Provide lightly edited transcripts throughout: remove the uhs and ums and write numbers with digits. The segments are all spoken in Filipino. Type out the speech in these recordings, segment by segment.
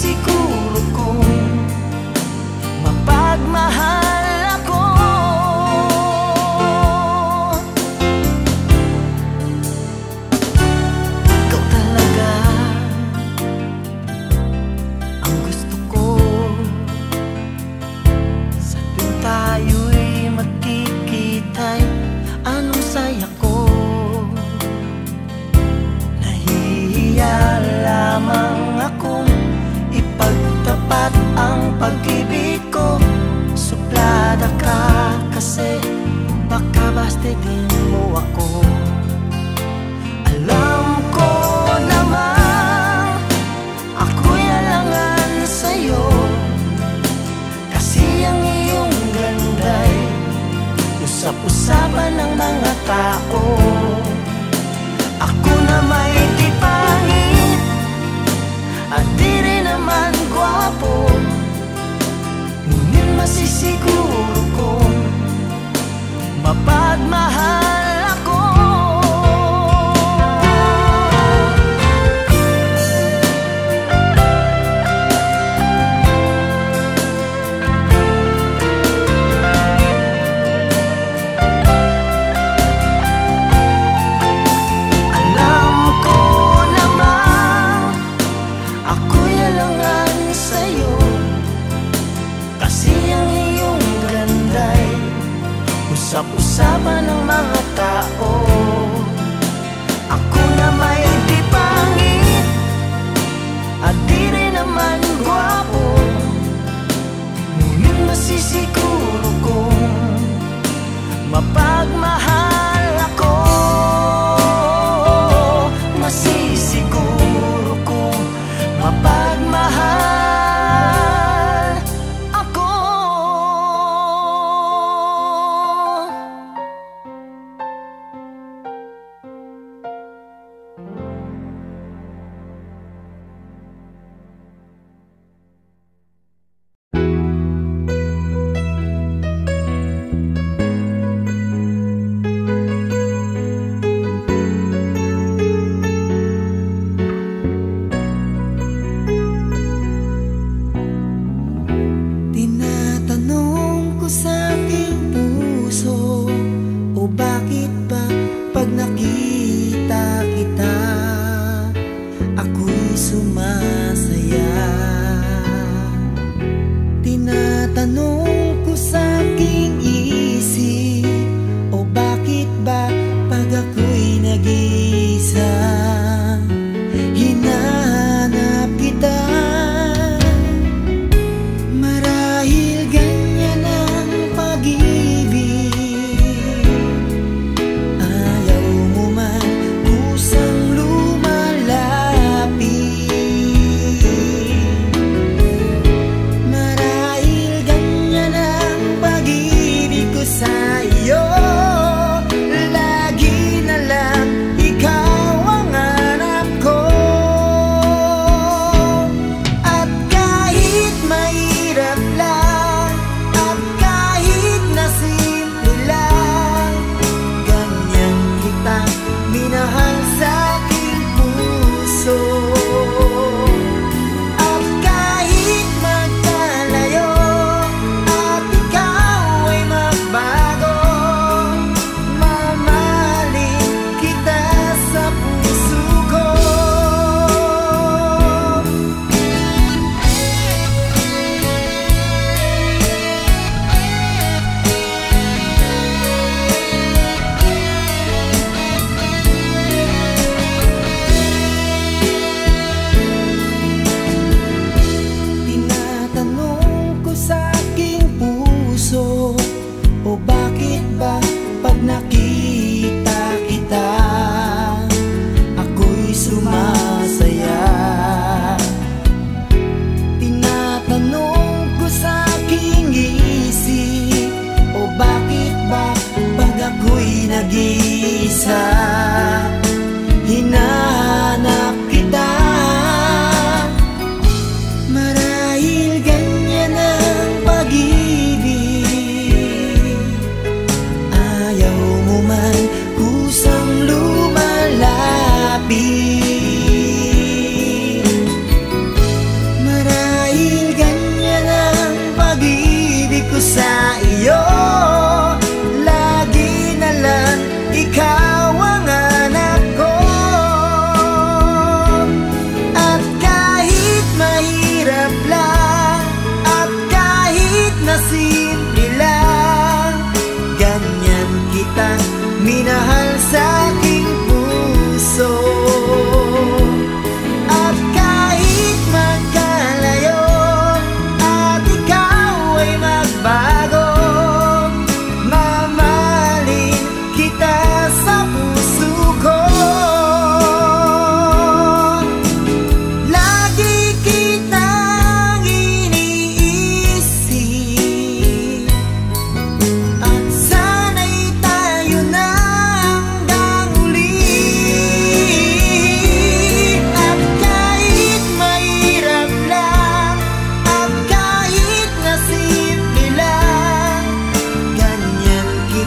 masisiguro kong mapagmahal ako. Ikaw talaga ang gusto ko sa tuwing tayo'y magkikita'y anong saya ko. Nahihiya lamang akong ipagtapat ang pag-ibig ko. Suplada ka kasi baka bastidin mo ako. Alam ko naman ako'y alangan sa'yo, kasi ang iyong ganda'y usap-usapan ng mga tao. Ako na may di pangit at di rin naman gwapo, ngunit masisiguro kong mapagmahal ako. Usap-usapan ng mga tao. Ako na may di pangit at di rin naman gwapo, ngunit masisiguro kong mapagmahal ako. Masisiguro kong mapagmahal. Marami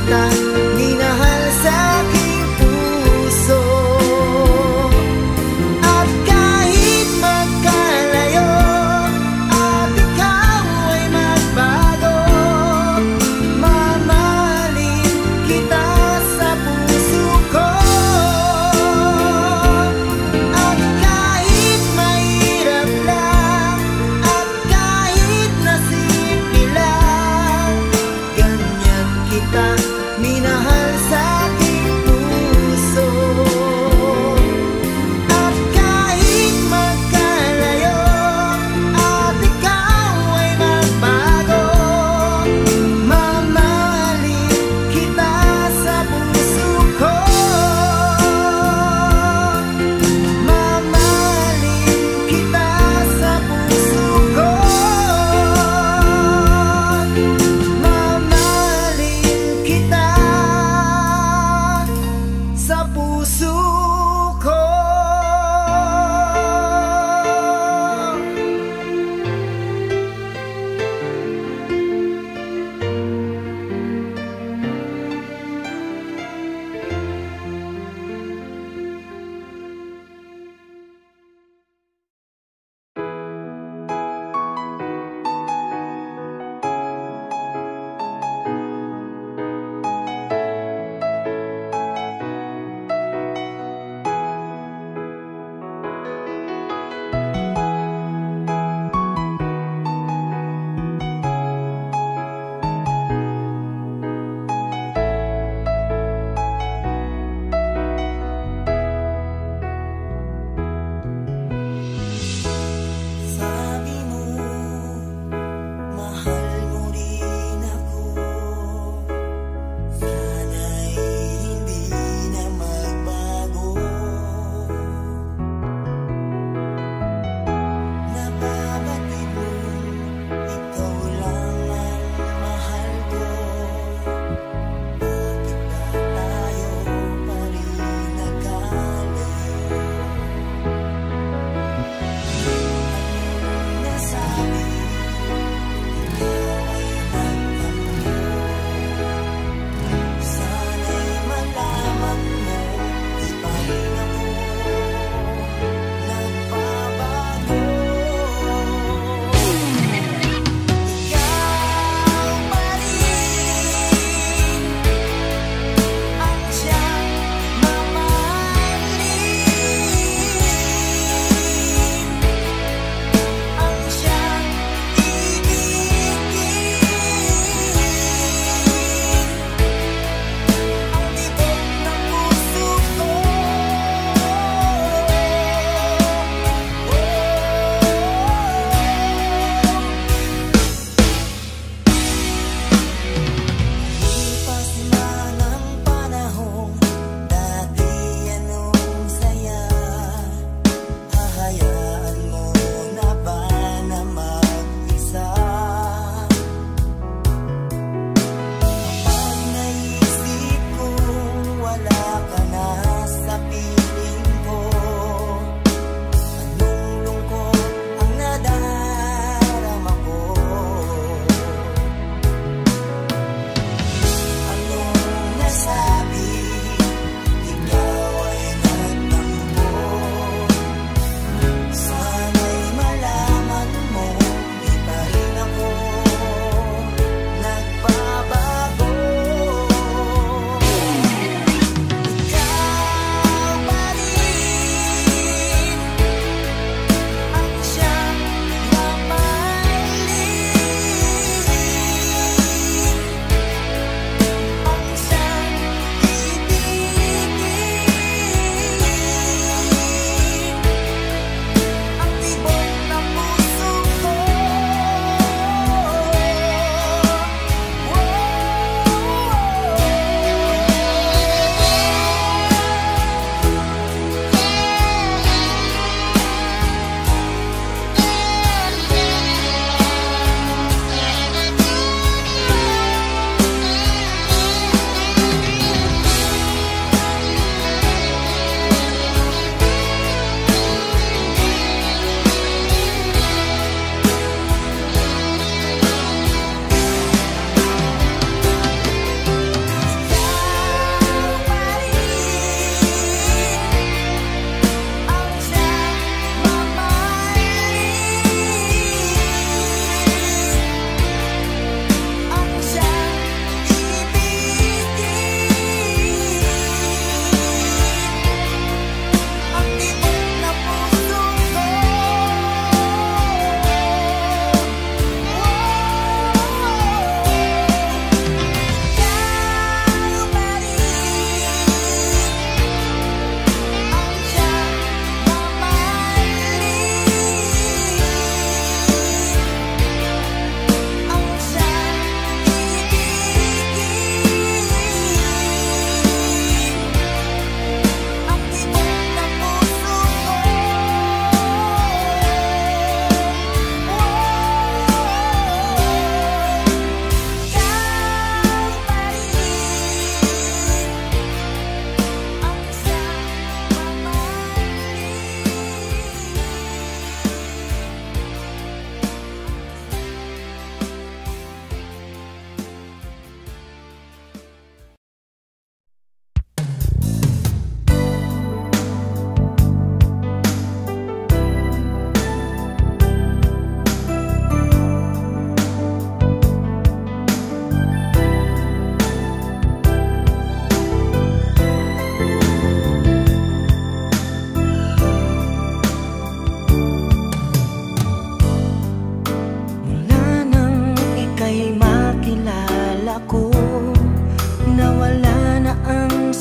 kita minahal sa aking puso. At kahit magkalayo at ikaw ay magbago, mamahalin kita sa puso ko. At kahit mahirap lang at kahit nasipil lang, ganyan kita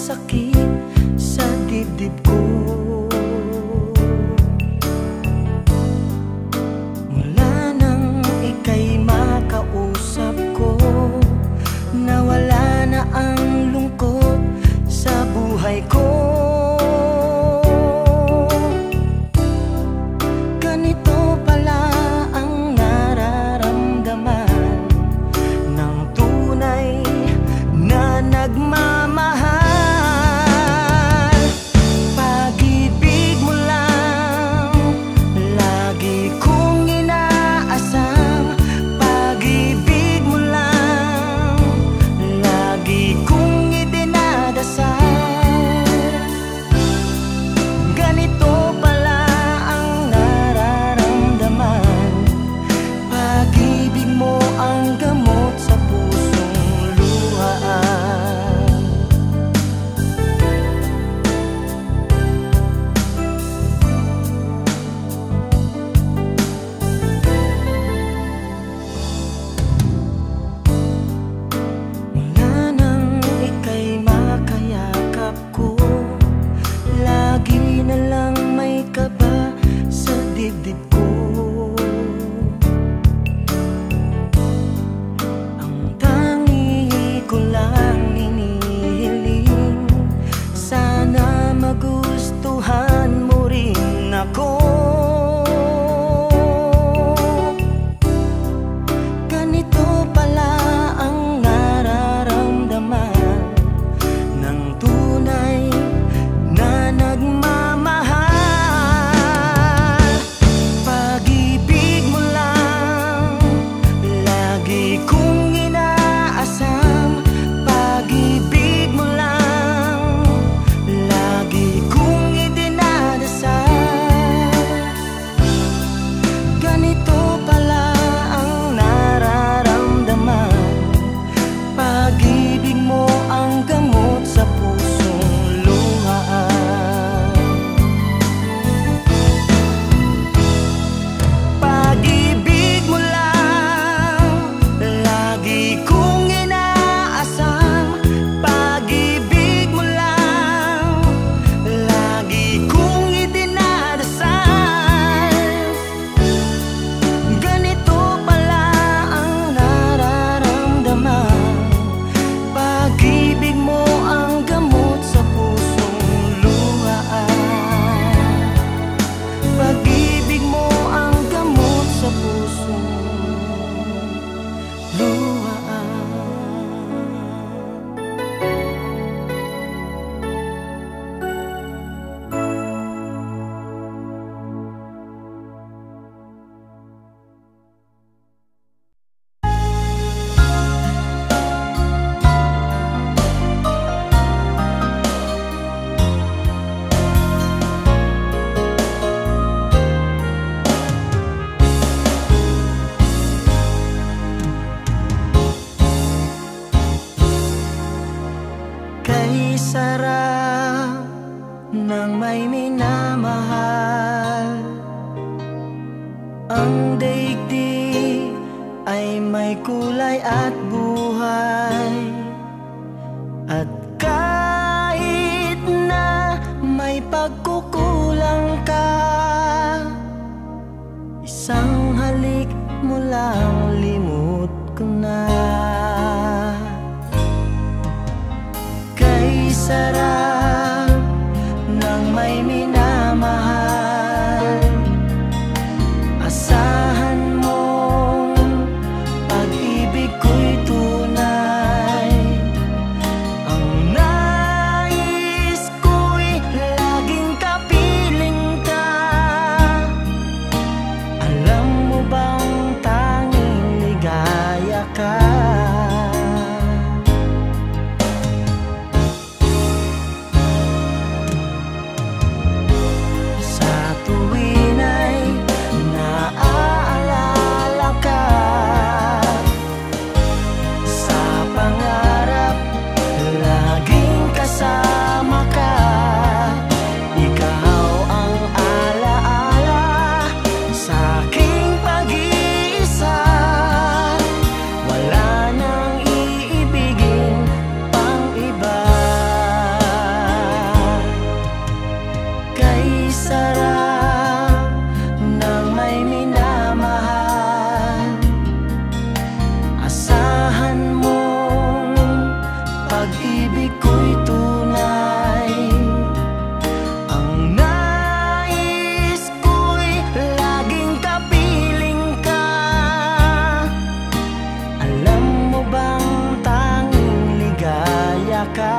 sakit sa dibdib ko. Mula nang ika'y makausap ko, nawala na ang lungkot sa buhay ko. Ganito pala ang nararamdaman ng tunay na nagmamahal. Pag-ibig mo lang lagi kong inaasam. Pag-ibig mo lang lagi kong idinadasal. Ganito pala ang nararamdaman. Pag-ibig mo ang gamot sa pusong luhaan. Mula nang ika'y makayakap ko, lagi na lang may kaba sa dibdib ko. Ang tangi ko lang hinihiling, sana magustuhan mo rin ako. Ganito pala ang nararamdaman ng tunay na nagmamahal. Pag-ibig mo lang lagi kong inaasam. Pag-ibig mo lang lagi kong idinadasal. Ganito pala ang nararamdaman. Pag-ibig mo ang gamot sa pusong luhaan. Pag-ibig mo lang lagi kong inaasam. Pag-ibig mo lang lagi kong idinadasal. Ganito pala ang nararamdaman. Pag-ibig mo ang gamot sa pusong luhaan. Pag-ibig mo ang gamot sa pusong luhaan. Kay sarap ng may minamahal. Ang daigdig ay may kulay at buhay. At kahit na may pagkukulang ka, isang halik mo lang limot ko na. Kay sarap ng may minamahal, asahan mong pag-ibig ko'y tunay. Ang nais ko'y laging kapiling ka. Alam mo bang tanging ligaya ka? pag-ibig ko'y tunay. Ang nais ko'y laging kapiling ka. Alam mo bang tanging ligaya ka?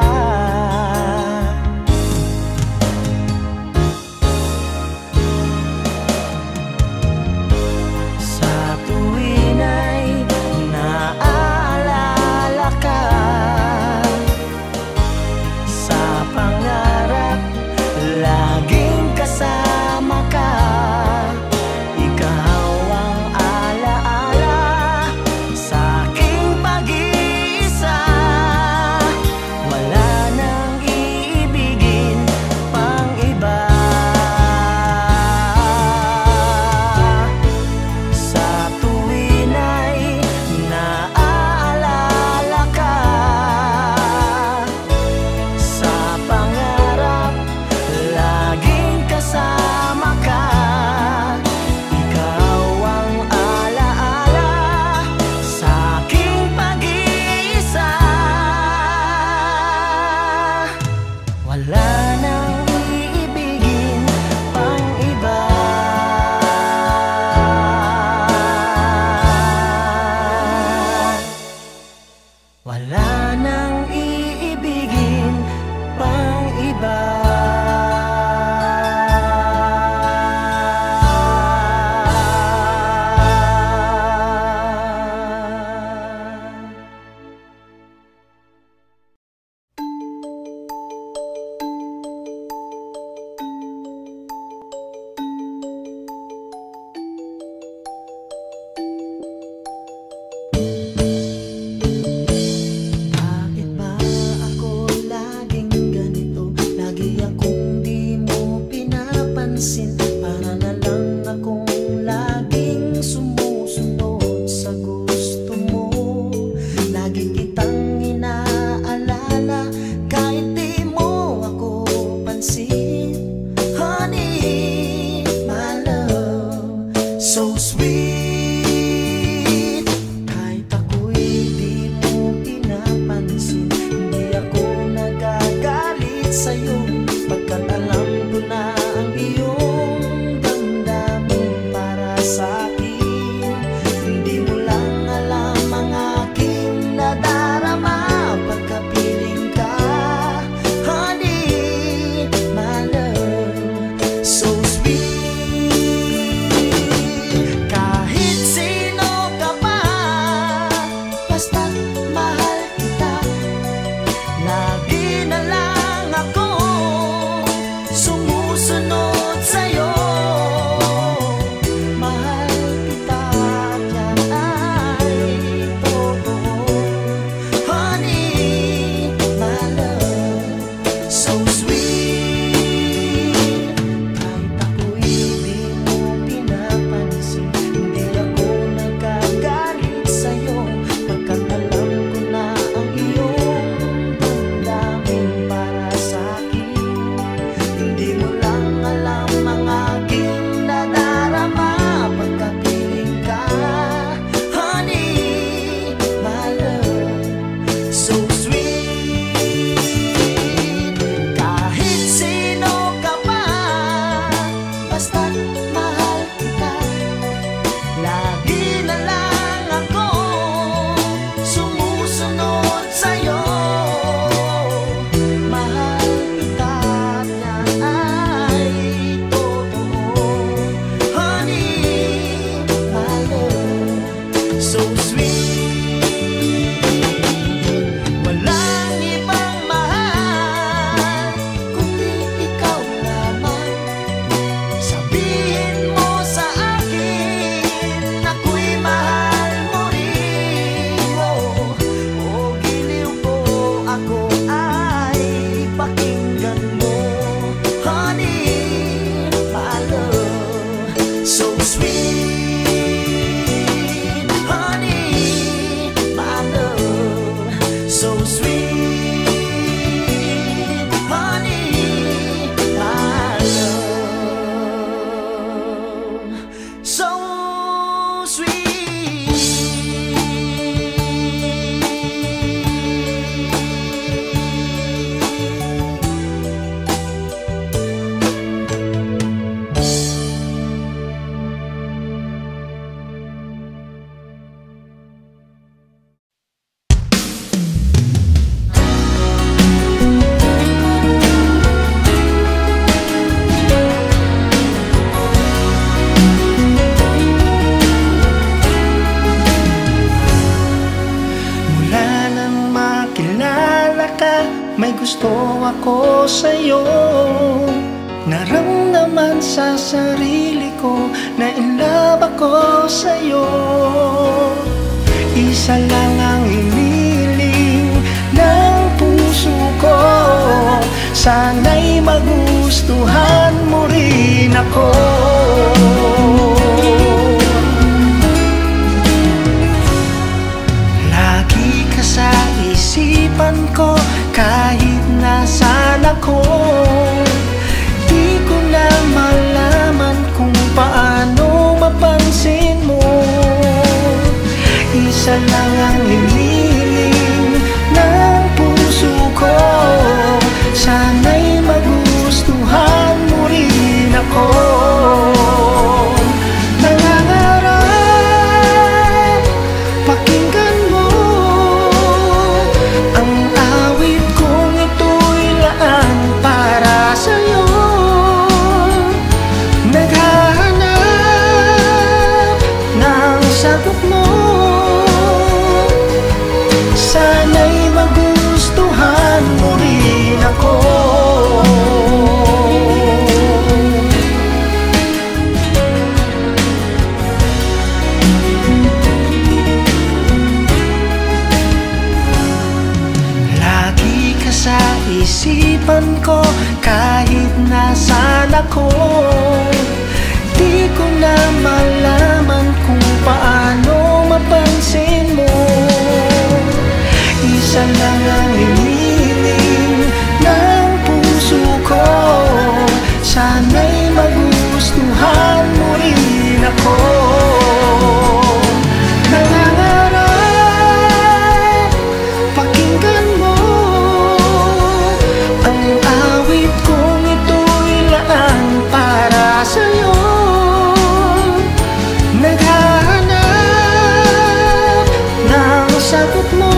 gusto ako sa'yo. Naramdaman sa sarili ko na in love ako sa'yo. Isa lang ang hiniling ng puso ko, sana'y magustuhan mo rin ako. Lagi ka sa isipan ko kahit nasaan ako. Di ko na malaman kung paano mapansin mo. Isa lang ang hiniling ng puso ko, sana'y magustuhan mo rin ako. Nangangarap, pakinggan mo ang awit kong ito'y laan para sa'yo. Naghahanap ng sagot mo, sana'y magustuhan mo rin ako. Lagi ka sa isipan ko kahit nasaan ako. Di ko na malaman kung paano mapansin mo. Isa lang ang hiniling ng puso ko, sana'y magustuhan mo rin ako. Nangangarap, pakinggan mo ang awit kong ito'y laan para sa'yo. Naghahanap ng sagot mo,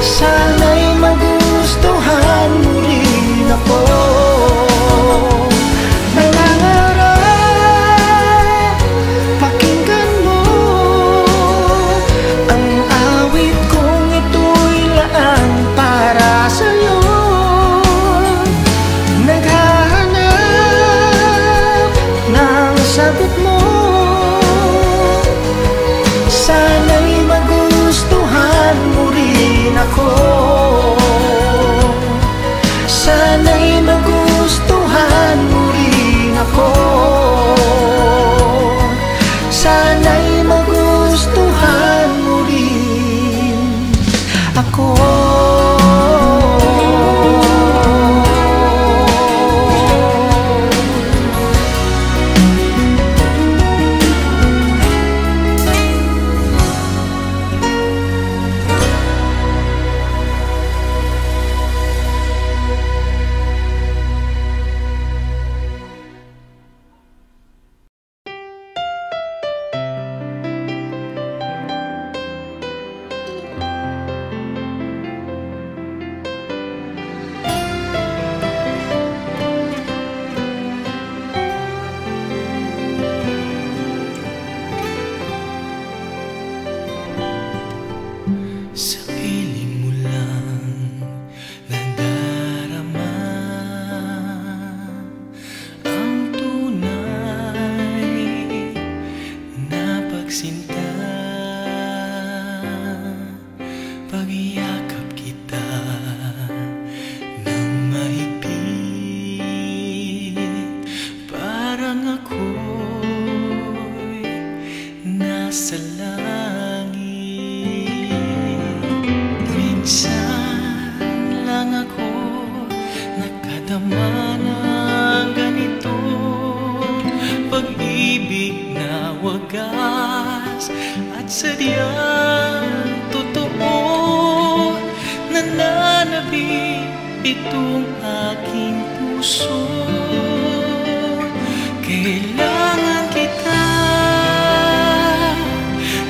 sana'y magustuhan mo rin ako. Nangangarap, pakinggan mo ang awit kong ito'y laan para sa'yo. Naghahanap ng sagot mo, sana'y magustuhan mo rin ako. Sana'y magustuhan mo rin ako. Sana'y magustuhan mo rin ako. Sa piling mo lang nadarama ang tunay na pagsinta. Pagyakap kita ng mahigpit, parang ako'y nasa langit. Minsan lang ako nakadama ng ganito, pag-ibig na wagas at sadyang totoo. Nananabik itong aking puso, kailangan kita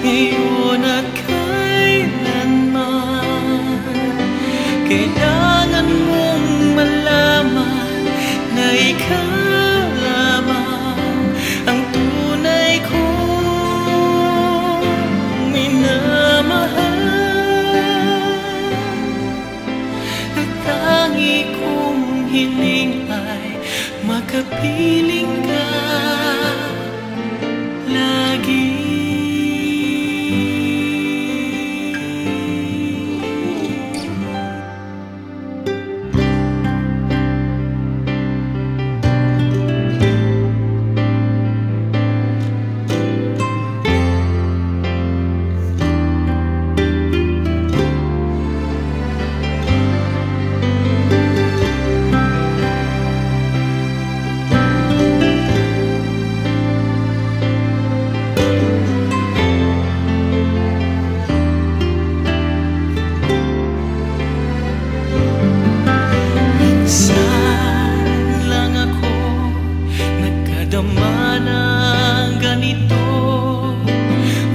ngayon at kailangan mong malaman na ikaw lamang ang tunay kong minamahal. tangi kong hiling ay makapiling ka lagi.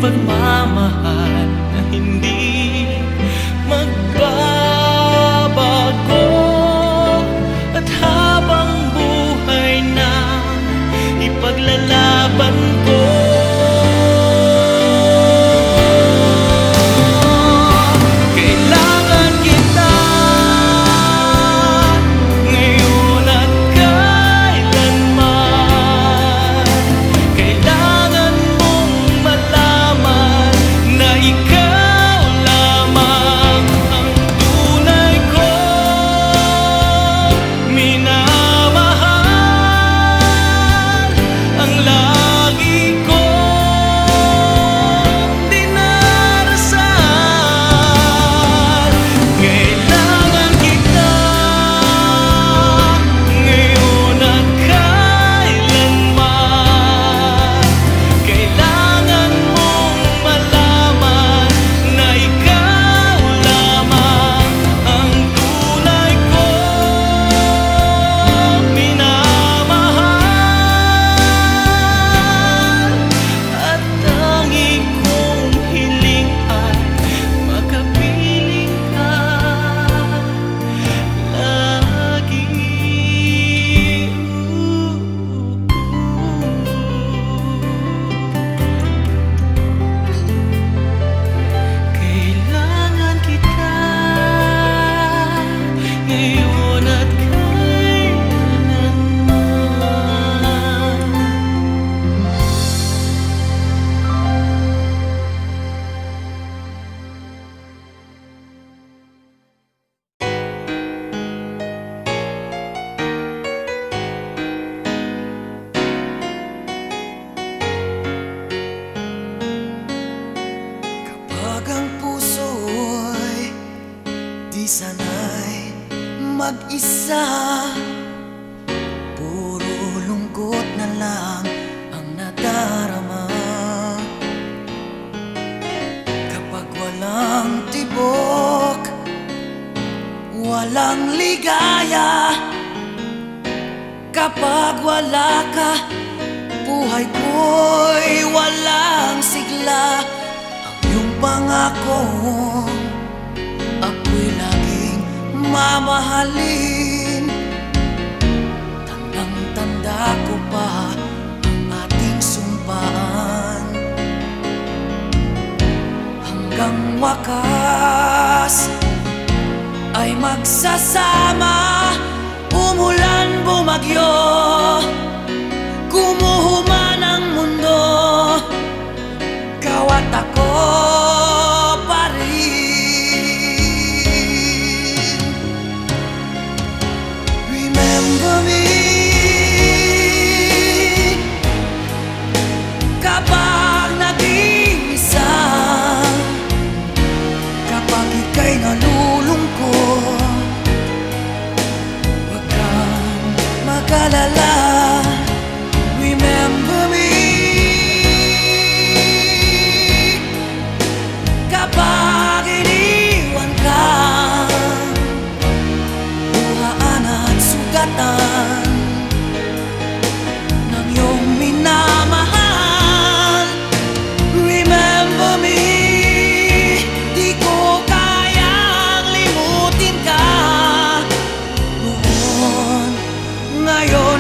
Pagmamahal na hindi magbabago, at habang buhay na ipaglalaban ko. Kailangan kita ngayon at kailanman. Kailangan mong malaman na ikaw lamang ang tunay kong minamahal, ang lagi kong dinarasal. Kailangan kita ngayon at kailanman. Kailangan mong malaman na ikaw lamang ang tunay kong minamahal, at tangi kong hiling ay makapiling ka lagi. Kailangan kita ngayon at kailanman. Kapag ang puso'y di sanay mag-isa, puro lungkot na lang ang nadarama. Kapag walang tibok, walang ligaya, kapag wala ka, buhay ko'y walang sigla. Yung pangakong ako'y laging mamahalin, tandang-tanda ko pa ang ating sumpaan. Hanggang wakas ay magsasama, umulan bumagyo, kumuhuman ang mundo, ikaw at ako pa rin. Remember me kapag nag-iisa, kapag ika'y nalulungkot, huwag kang mag-alala. Remember me kapag iniwan ka, luhaan at sugatan ng iyong minamahal. Remember me, di ko kayang limutin ka noon, ngayon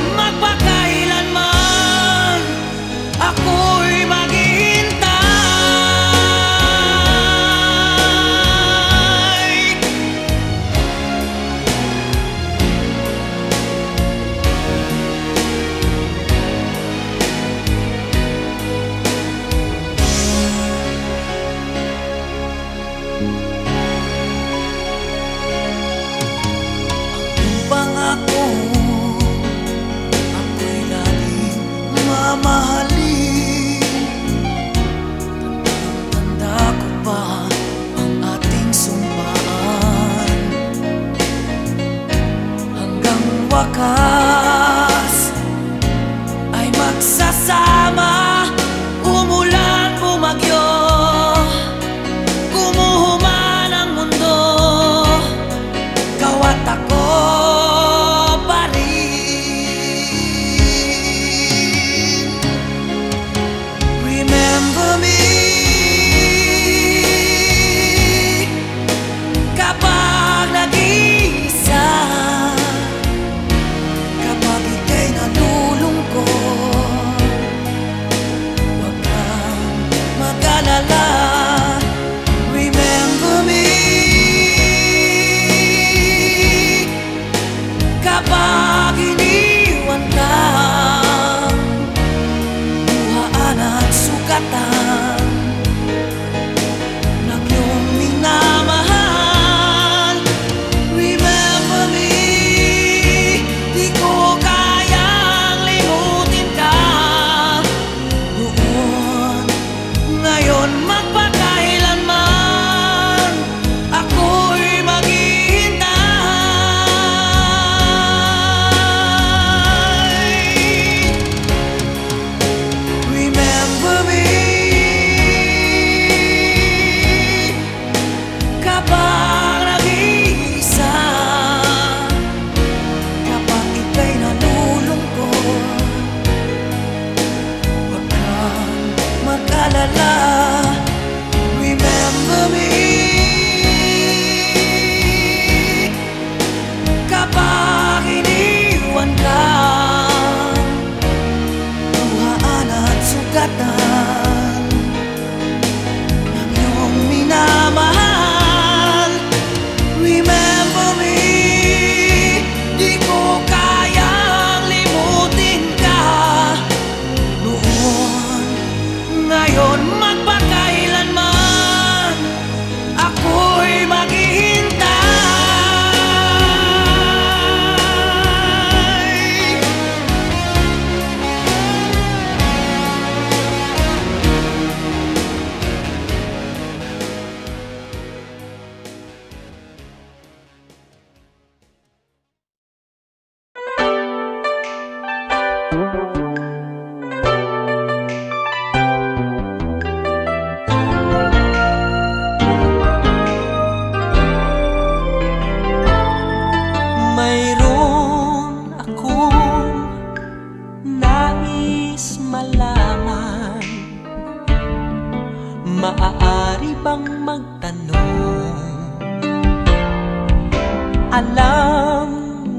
Alam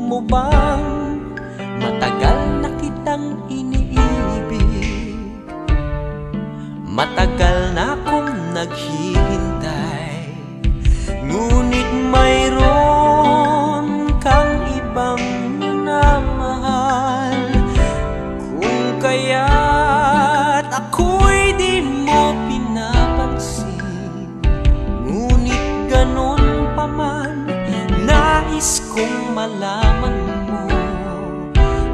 mo bang matagal na kitang iniibig, matagal na akong naghihintay, ngunit mayroon kang ibang minamahal. Kung kaya't ako'y di mo pinapansin, ngunit ganon pa man, nais kong malaman mo,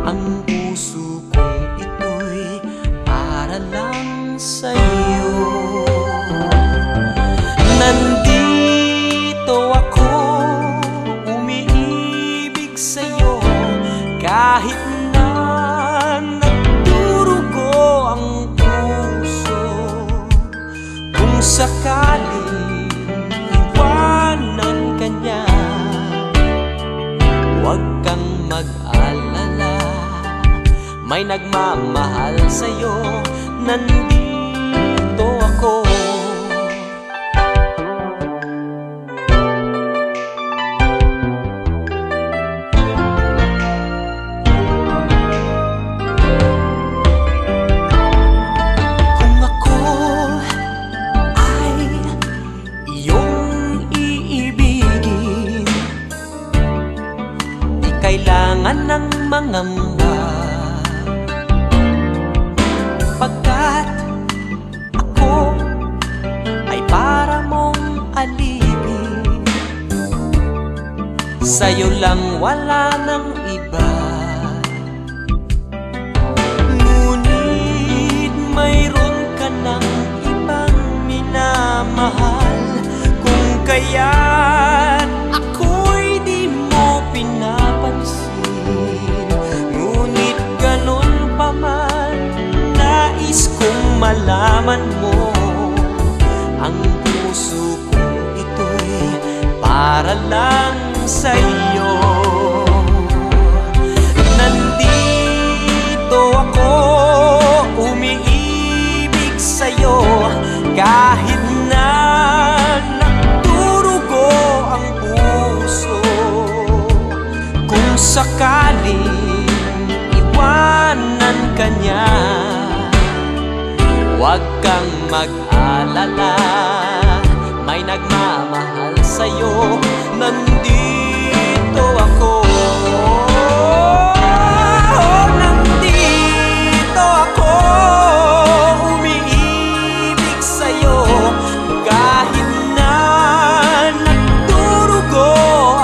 ang puso kong ito'y para lang sa'yo. Nandito ako, umiibig sa'yo, kahit na nagdurugo ang puso. Kung sakaling iwanan ka niya, huwag kang mag-alala, may nagmamahal sa'yo, nandito ako. Kung ako ay iyong iibigin, di kailangan ng mangamba, pagkat ako ay para mong alipin. Sa'yo lang, wala nang iba. Ngunit mayroon ka ng ibang minamahal. Kung kaya't ako'y di mo pinapansin, ngunit ganon pa man, nais kong malaman mo, ang puso kong ito'y para lang sa'yo. Nandito ako, umiibig sa'yo, kahit na nagdurugo ang puso. Kung sakaling iwanan ka niya, huwag kang mag-alala, may nagmamahal sa'yo, nandito ako. Nandito ako, umiibig sa'yo, kahit na nagdurugo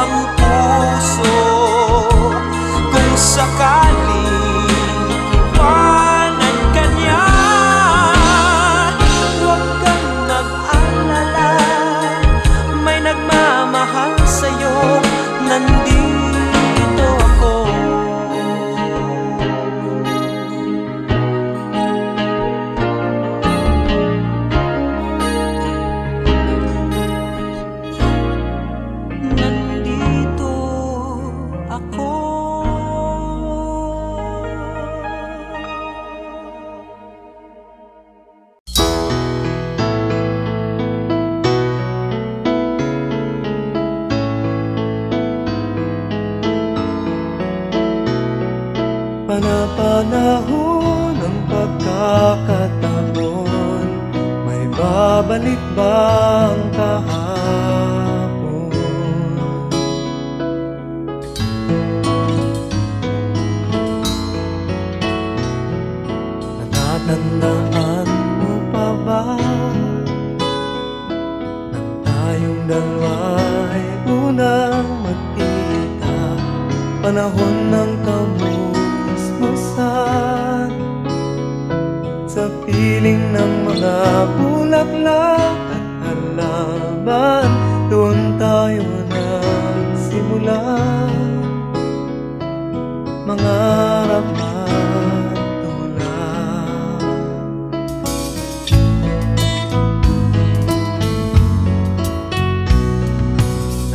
ang puso. Kung sakaling iwanan ka niya, huwag kang mag-alala, may nagmamahal sa'yo, nandito ako. Nandito ako. Panapanahon ng pagkakataon, may babalik bang kahapon? Natatandaan mo pa ba nang tayong dalawa'y unang magkita, panahon ng kamusmusan, sa piling ng mga bulaklak at halaman, doon tayo nagsimula mangarap at tulad.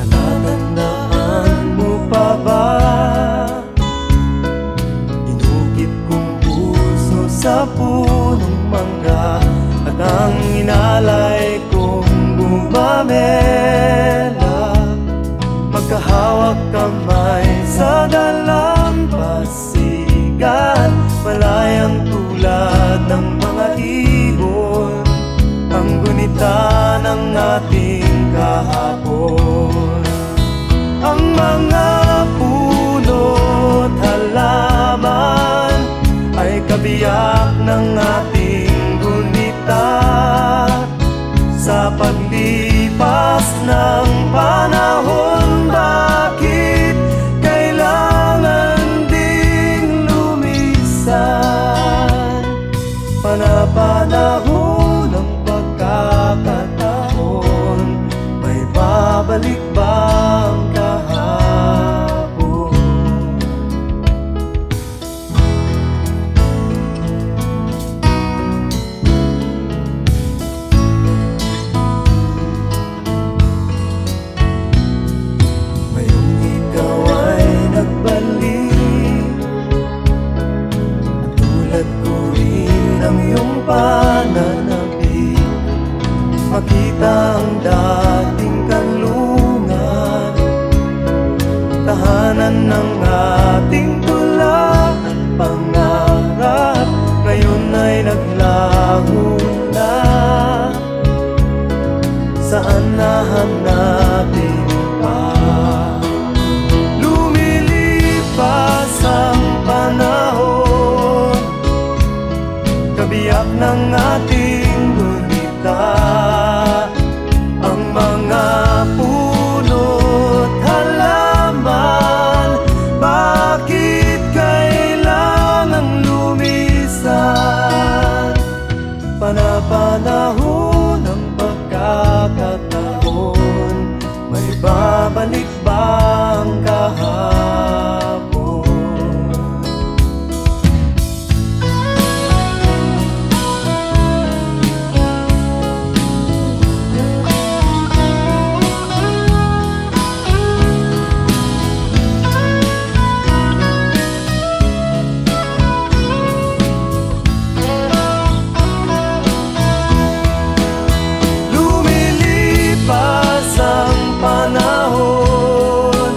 Natatandaan mo pa ba inukit kong puso sa punong mangga, at ang inalay kong bumamela, magka hawak kamay sa dalampasigan, malayang tulad ng mga ibon, ang gunita ng ating kahapon. Ang mga puno't halaman ay kabiyak ng ating gunita. Sa paglipas ng panahon, bakit kailangan ding lumisan? Panapanahon ng pagkakataon, may babalik bang kahapon? Ngayong ikaw ay nagbalik, tulad ko rin ang iyong pananabik, makita ang dating kanlungan, tahanan ng ating tula at pangarap, ngayon ay naglaho na. Saan nahanapin pa? Lumilipas ang panahon, kabiyak ng ating gunita. Ang mga puno't halaman, bakit kailangan lumisan? Panapanahon ng pagkakataon, may babalik bang kahapon? Lumilipas ang panahon,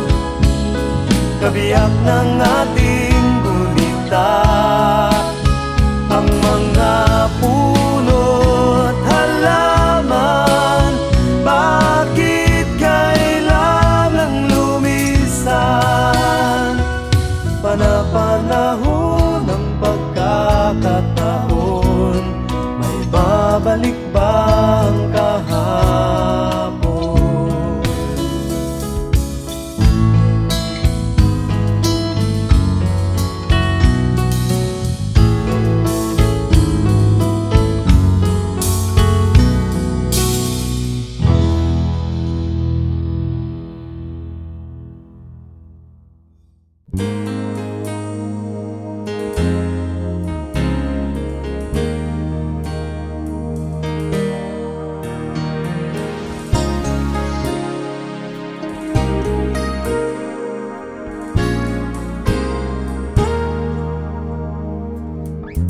kabiyak ng ating gunita. Ang mga puno't halaman, bakit kailangan lumisan? Panapanahon ng pagkakataon, may babalik bang kahapon?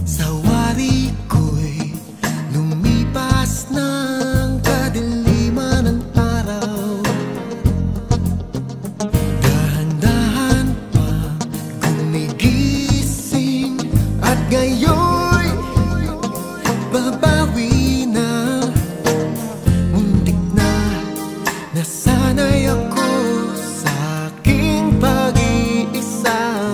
Sa wari ko'y lumipas ng kadiliman ng araw, dahan-dahan pa gumigising, at ngayon babawi na. Muntik na nasanay ako sa aking pag-iisa,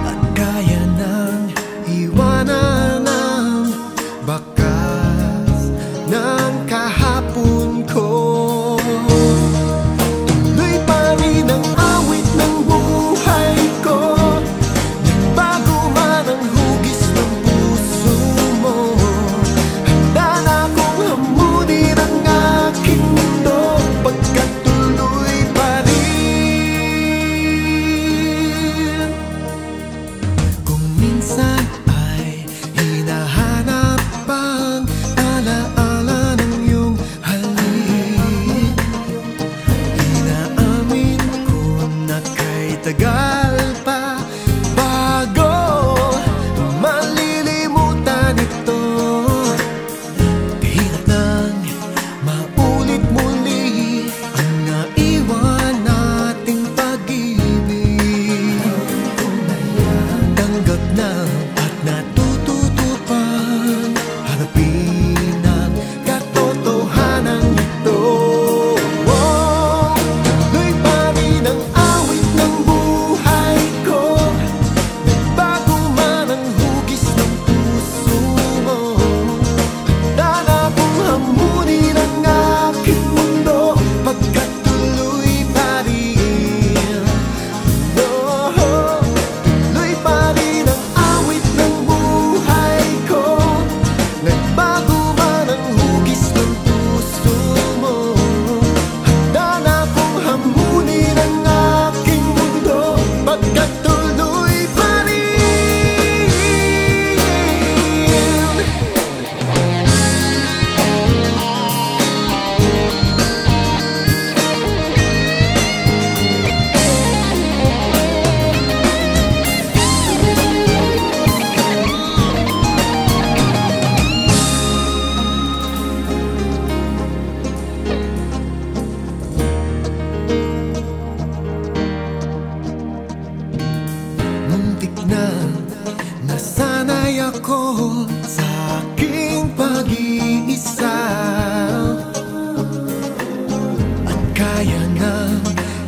at kaya nang iwanan ang bakas ng kahapon ko. Tuloy pa rin ang awit ng buhay ko, bago man ang hugis ng puso mo. Handa na akong hamunin ang aking mundo, pagkat tuloy pa rin. Kung minsan ay hinahanap ang alaala ng iyong halik, inaamin ko na kay tagal pa bago malilimutan ito. Hirap nang maulit muli ang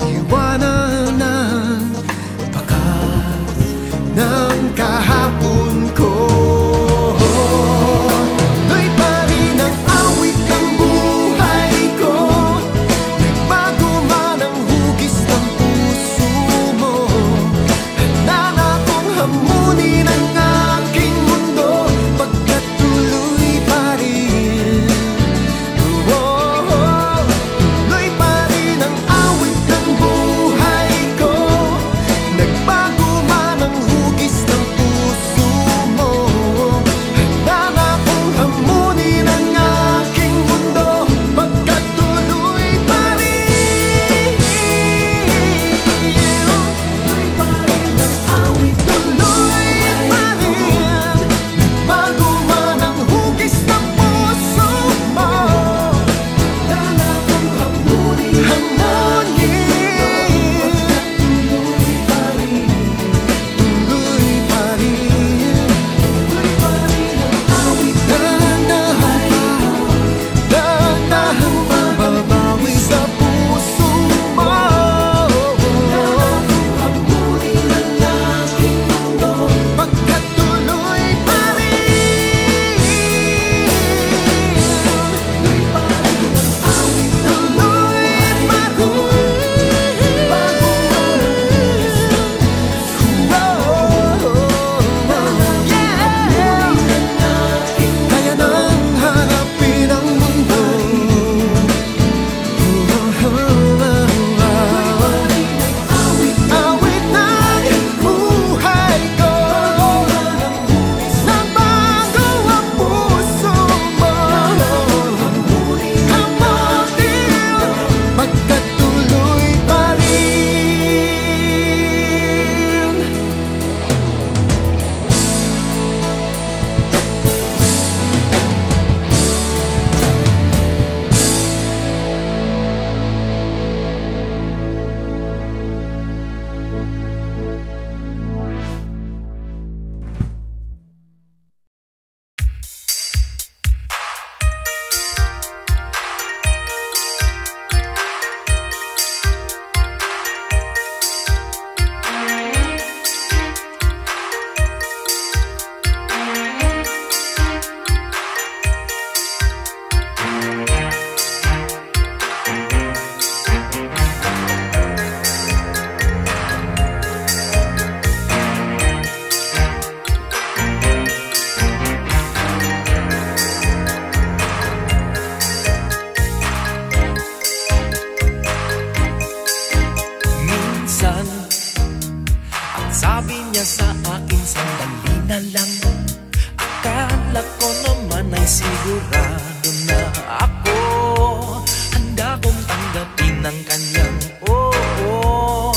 iwanan ng bakat ng kahapon ko. Tuloy pa rin ang awit ng buhay ko, nagbago man ang hugis ng puso mo. Handa na kong hamunin ang aking mundo, pagkat tuloy pa rin. Tuloy pa rin ang awit ng buhay ko, nagbago man ang hugis ng puso mo. Handa na kong hamunin ang aking mundo, pagkat tuloy pa rin. Tuloy pa rin ang awit, tuloy pa rin, nagbago man ang hugis ng puso mo. Handa na kong hamunin, tuloy pa rin, tuloy pa rin. Tuloy pa rin ang awit, dahan-dahan pa babawi sa puso mo. Handa na kong hamunin ang aking mundo, pagkat tuloy pa rin. Tuloy pa rin ang awit, tuloy pa rin, bago man kaya nang harapin ang mundo. Awit ng buhay ko, nagbago ang puso mo. Hamunin, pagkat tuloy pa rin. Minsan, ang sabi niya sa akin, sandali na lang. Akala ko naman ay sigurado na ako. Handa kong tanggapin ang kanyang oo.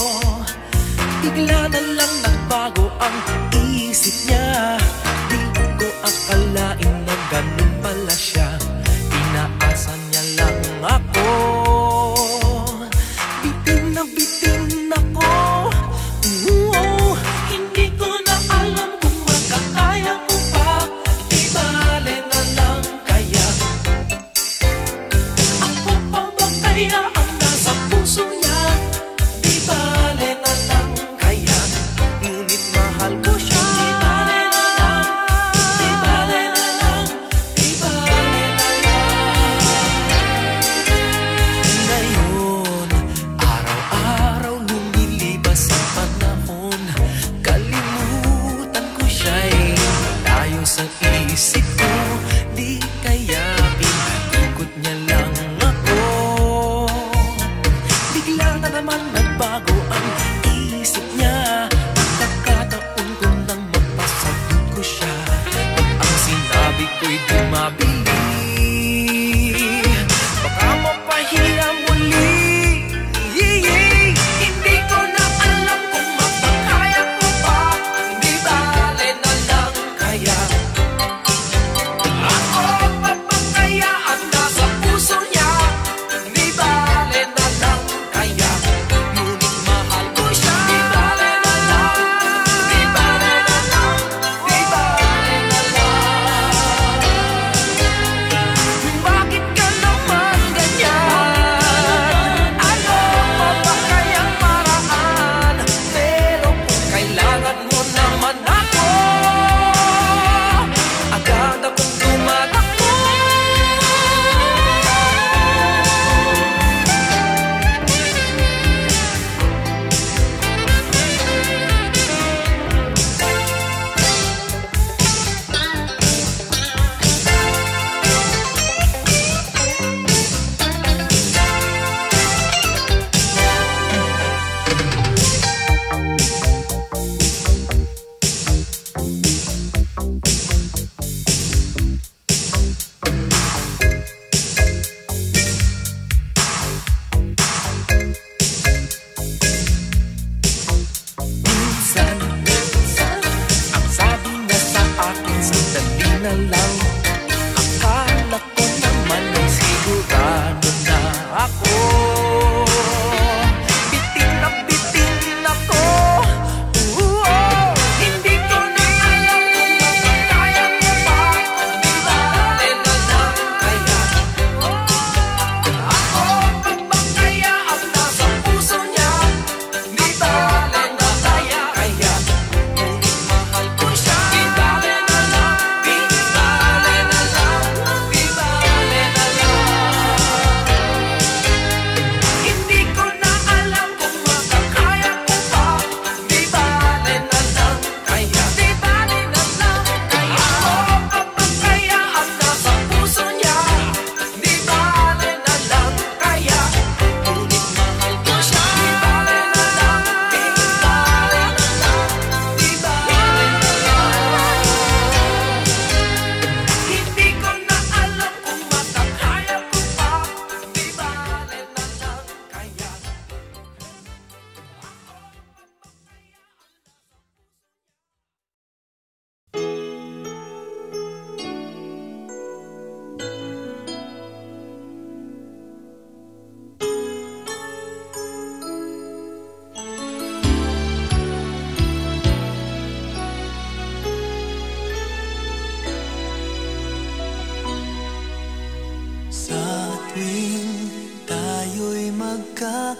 Bigla na lang nagbago ang isip niya. Di ko akalain na ganun pala siya. Inaasa niya lang ako. Bitin ako. Hindi ko na alam kung makakaya ko pa. Di bale na lang kaya. Ako pa ba kaya ang nasa puso niya? Di bale na lang kaya. Ngunit mahal ko siya. Di bale na lang. Di bale na lang. Di bale na lang. Ngayon, araw-araw lumilibas ang panahon. Kalimutan ko siya'y malayo sa isip ko. Di kaya pinaikot niya lang ako. Bigla na naman nagbago ang isip niya. Pagkakataon ko nang mapasagot ko siya. Pag ang sinabi ko'y di mabili, baka mapahiya muli. Hindi ko na alam kung makakaya ko pa. Di bale na lang kaya. Ako pa ba kaya ang nasa puso niya? Di bale na lang kaya. Ngunit mahal ko siya. Di bale na lang.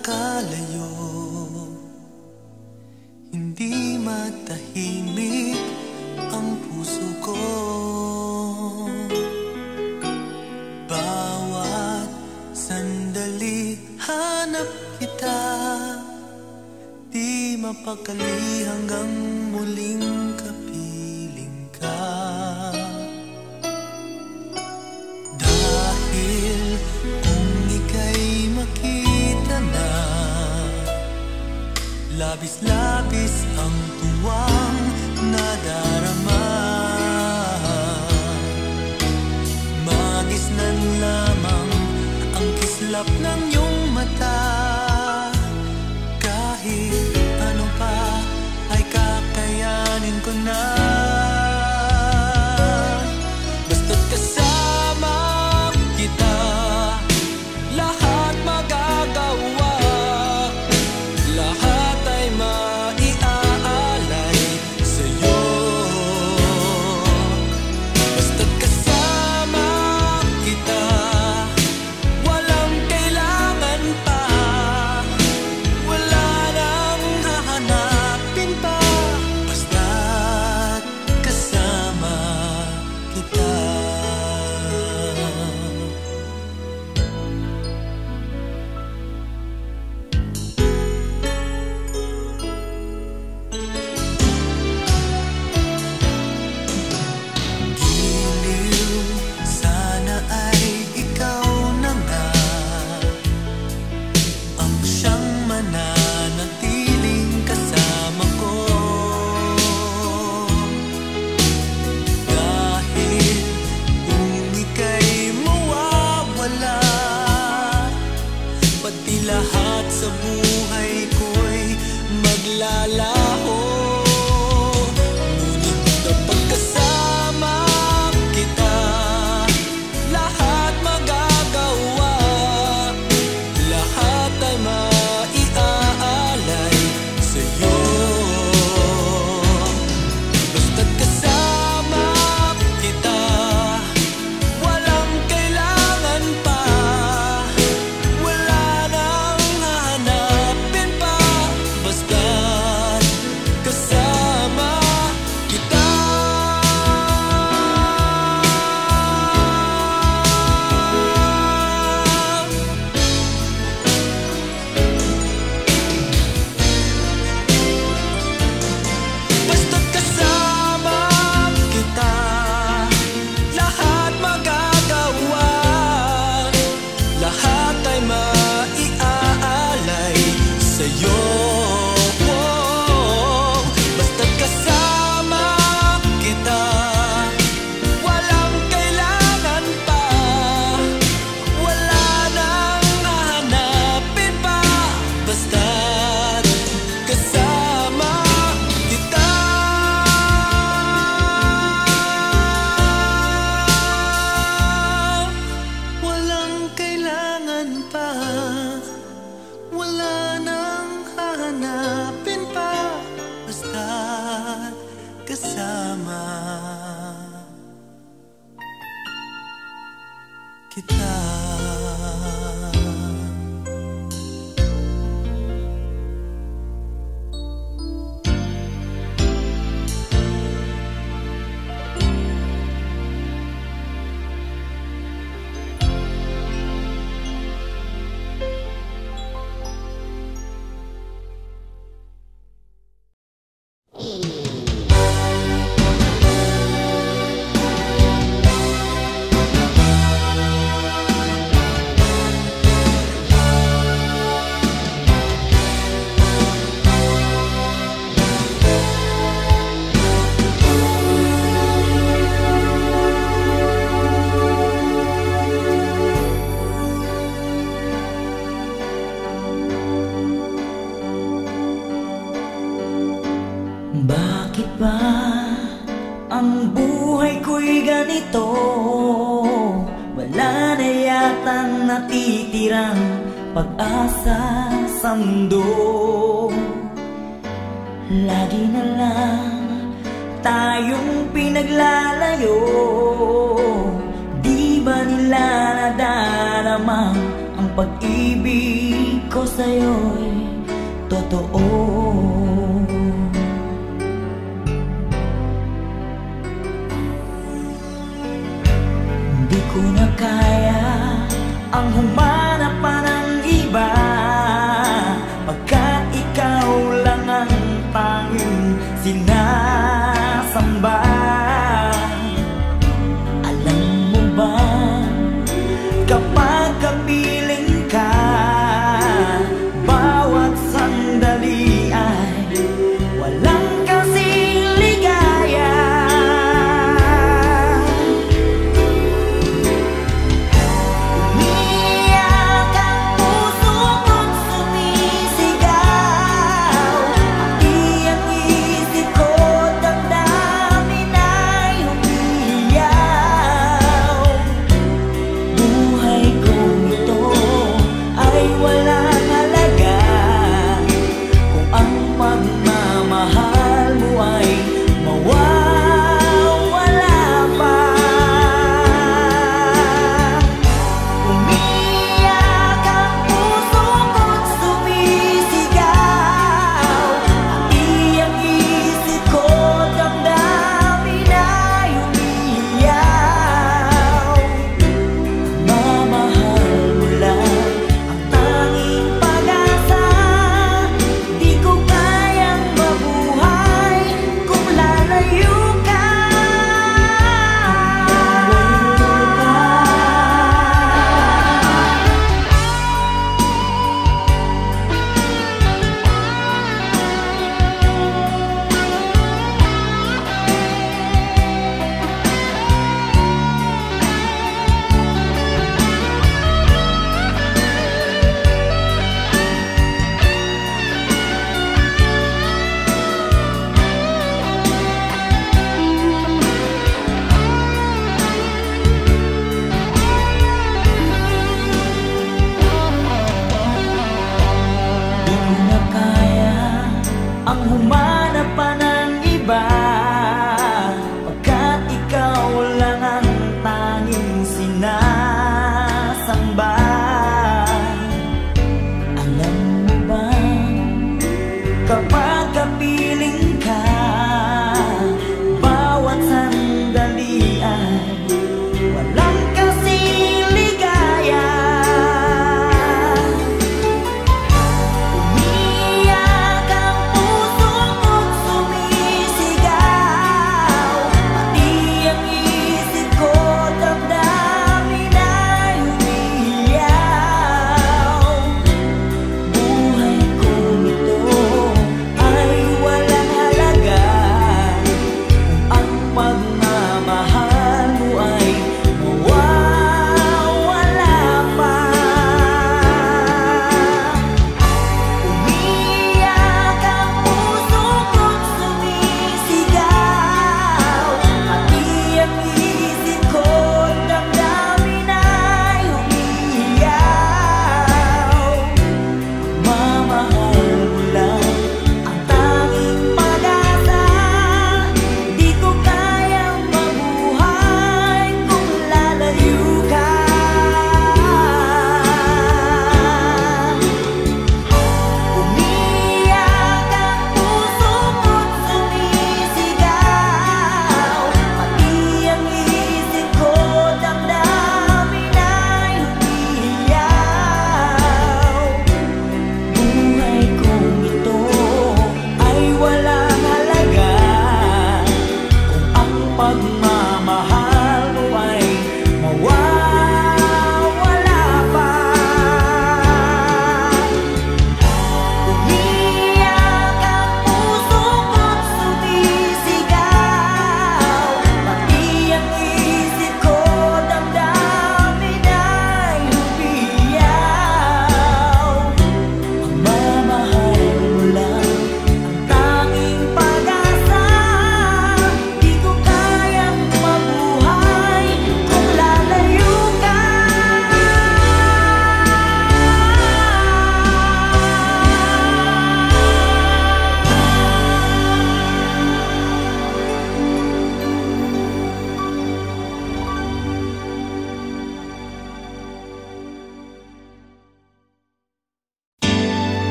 nakalayo, hindi matahimik ang puso ko. Bawat sandali hanap kita, di mapakali hanggang muling kapiling ka. Dahil kung ika'y makita na, labis-labis ang tuwang nadarama. Magisnan lamang ang kislap ng iyong mata. Kahit ano pa ay kakayanin ko na. Basta't kasama kita, lahat magagawa. Lahat ay maiaalay sa'yo. Basta't kasama kita, walang kailangan pa. Wala nang hahanapin pa. Basta't kasama kita. Giliw, sana ay ikaw na nga ang siyang mananatiling kasama ko. Dahil kung ika'y mawawala, pati lahat sa buhay ko'y maglalaho. Ngunit kapag kasama kita, lahat magagawa. Lahat ay maiaalay sa'yo. Basta't kasama kita, walang kailangan pa. Wala nang hahanapin pa. Basta't kasama kita. Basta't kasama kita, lahat magagawa. Lahat ay maiaalay sa'yo. Basta't kasama kita, walang kailangan pa. Wala nang hahanapin pa. Basta't kasama kita. Walang kailangan pa. Wala nang hahanapin pa. Basta't kasama kita. Bakit ba ang buhay ko'y ganito? Wala na yatang natitirang pag-asa sa mundo. Lagi na lang tayong pinaglalayo. Di ba nila nadarama ang pag-ibig ko sa'yo'y totoo. Di ko na kaya ang humanap pa ng iba, pagkat ikaw lang ang tanging sinasamba. Alam mo ba, kapag kapiling ka, bawat sandali ay walang kasing ligaya. Umiyak ang puso ko't sumisigaw, pati ang isip ko, damdamin ay umiiyaw. Buhay kong ito ay walang halaga kung ang pagmamahal mo ay mawawala pa. Umiyak ang puso ko't sumisigaw, pati ang isip ko, damdamin ay umiiyaw. Mamahal mo lang ang tanging pag-asa, di ko kayang mabuhay kung lalayo ka. Di ko na kaya ang humanap pa ng iba, pagkat ikaw lang ang tanging sinasamba. Alam mo ba, kapag kapiling ka, bawat sandali ay walang kasing ligaya. Umiyak ang puso ko't sumisigaw, pati ang isip ko, damdamin ay umiiyaw. Buhay kong ito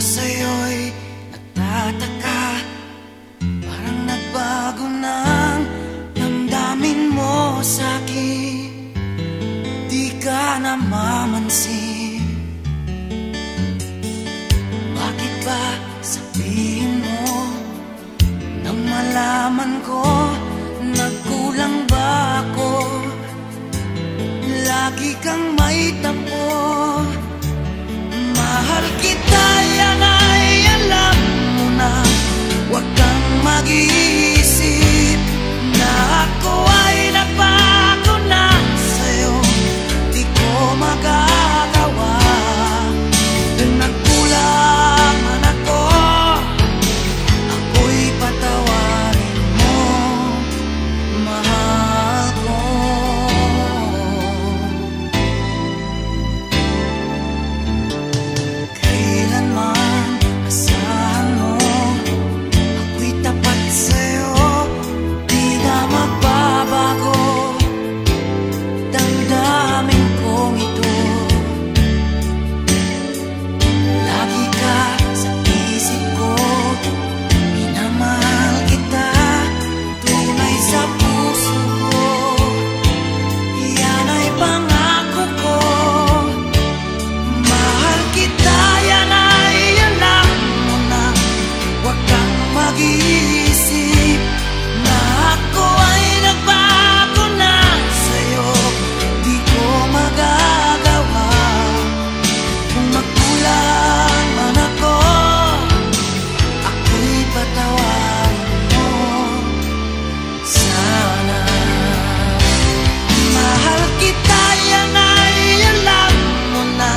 sa'yo'y nagtataka, parang nagbago ng damdamin mo sa'kin, di ka namamansin. Bakit ba sabihin mo nang malaman ko nagkulang ba ako? Lagi kang may tampo. Mahal kita, yan ay alam mo na. Huwag kang mag-iisip na ako ay nagbago na sa'yo. Di ko magagawa. Nagkulang man ako, ako'y patawarin mo, mahal ko. Kailanman asahan mo, ako'y tapat sa'yo, di na magbabago. Damdamin kong ito, lagi ka sa isip ko. Minamahal kita, tunay sa puso ko. Yan ay pangako ko. Mahal kita, yan ay alam mo na. Huwag kang mag-iisip na ako ay nagbago na sa'yo. Di ko magagawa. Kung magkulang man ako, ako'y patawarin mo sana. Mahal kita, yan ay alam mo na.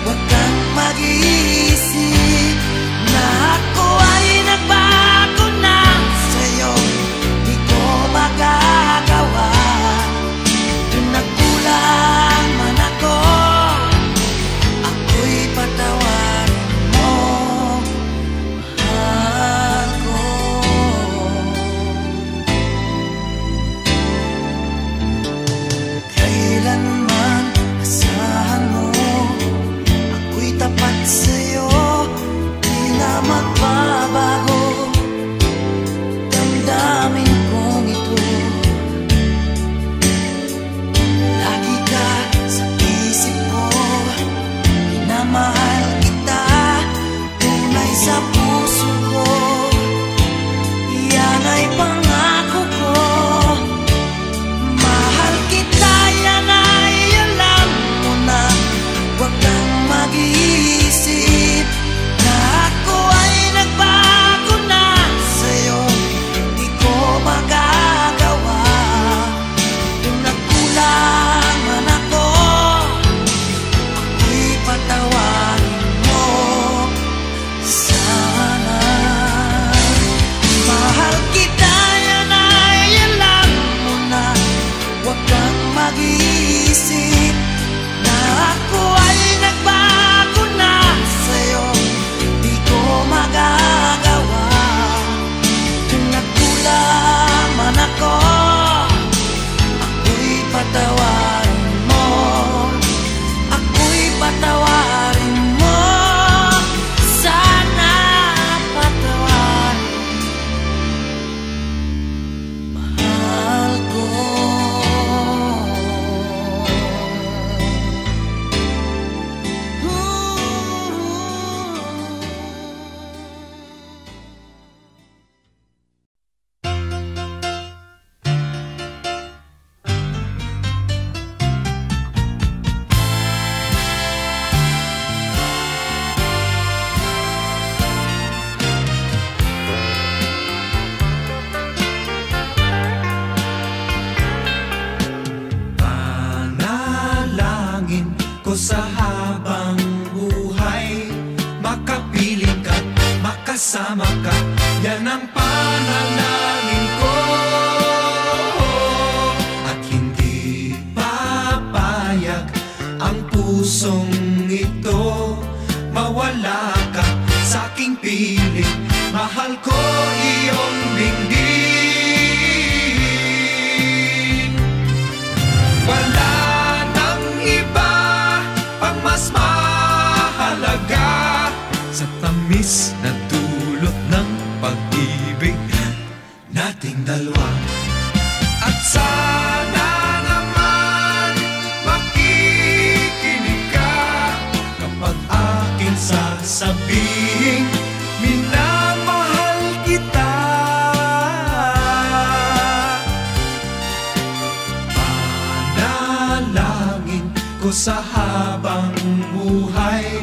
Huwag kang mag-iisip na ako ay nagbago na sa'yo. Di ko magagawa. Kung nagkulang man ako, ako'y patawarin mo, mahal ko. Kailanman asahan mo, ako'y tapat sa'yo, di na magbabago. Damdamin kong ito, lagi ka sa isip ko. Minamahal kita, tunay sa puso ko. Yan ay pangako ko. Mahal kita, yan ay alam mo na. Huwag kang mag-iisip na ako ay nagbago na sa'yo. Di ko magagawa. Kung nagkulang man ako, ako'y patawarin mo sana. Mahal kita, yan ay alam mo na. Huwag kang mag-iisip na ako ay nagbago na sa'yo. Di ko magagawa. Kung nagkulang man ako, ako'y patawarin mo. Ako'y patawarin mo sana. Patawarin, mahal ko. Panalangin ko sa habang buhay, makapiling ka't makasama ka. Yan ang panalangin ko. At hindi papayag ang pusong ito mawala ka sa aking piling. Mahal ko iyong dinggin. Wala nang iba pang mas mahalaga sa tamis na dulot ng pag-ibig nating dalawa. At sana naman makikinig ka kapag aking sasabihin minamahal kita. Panalangin ko sa habang buhay,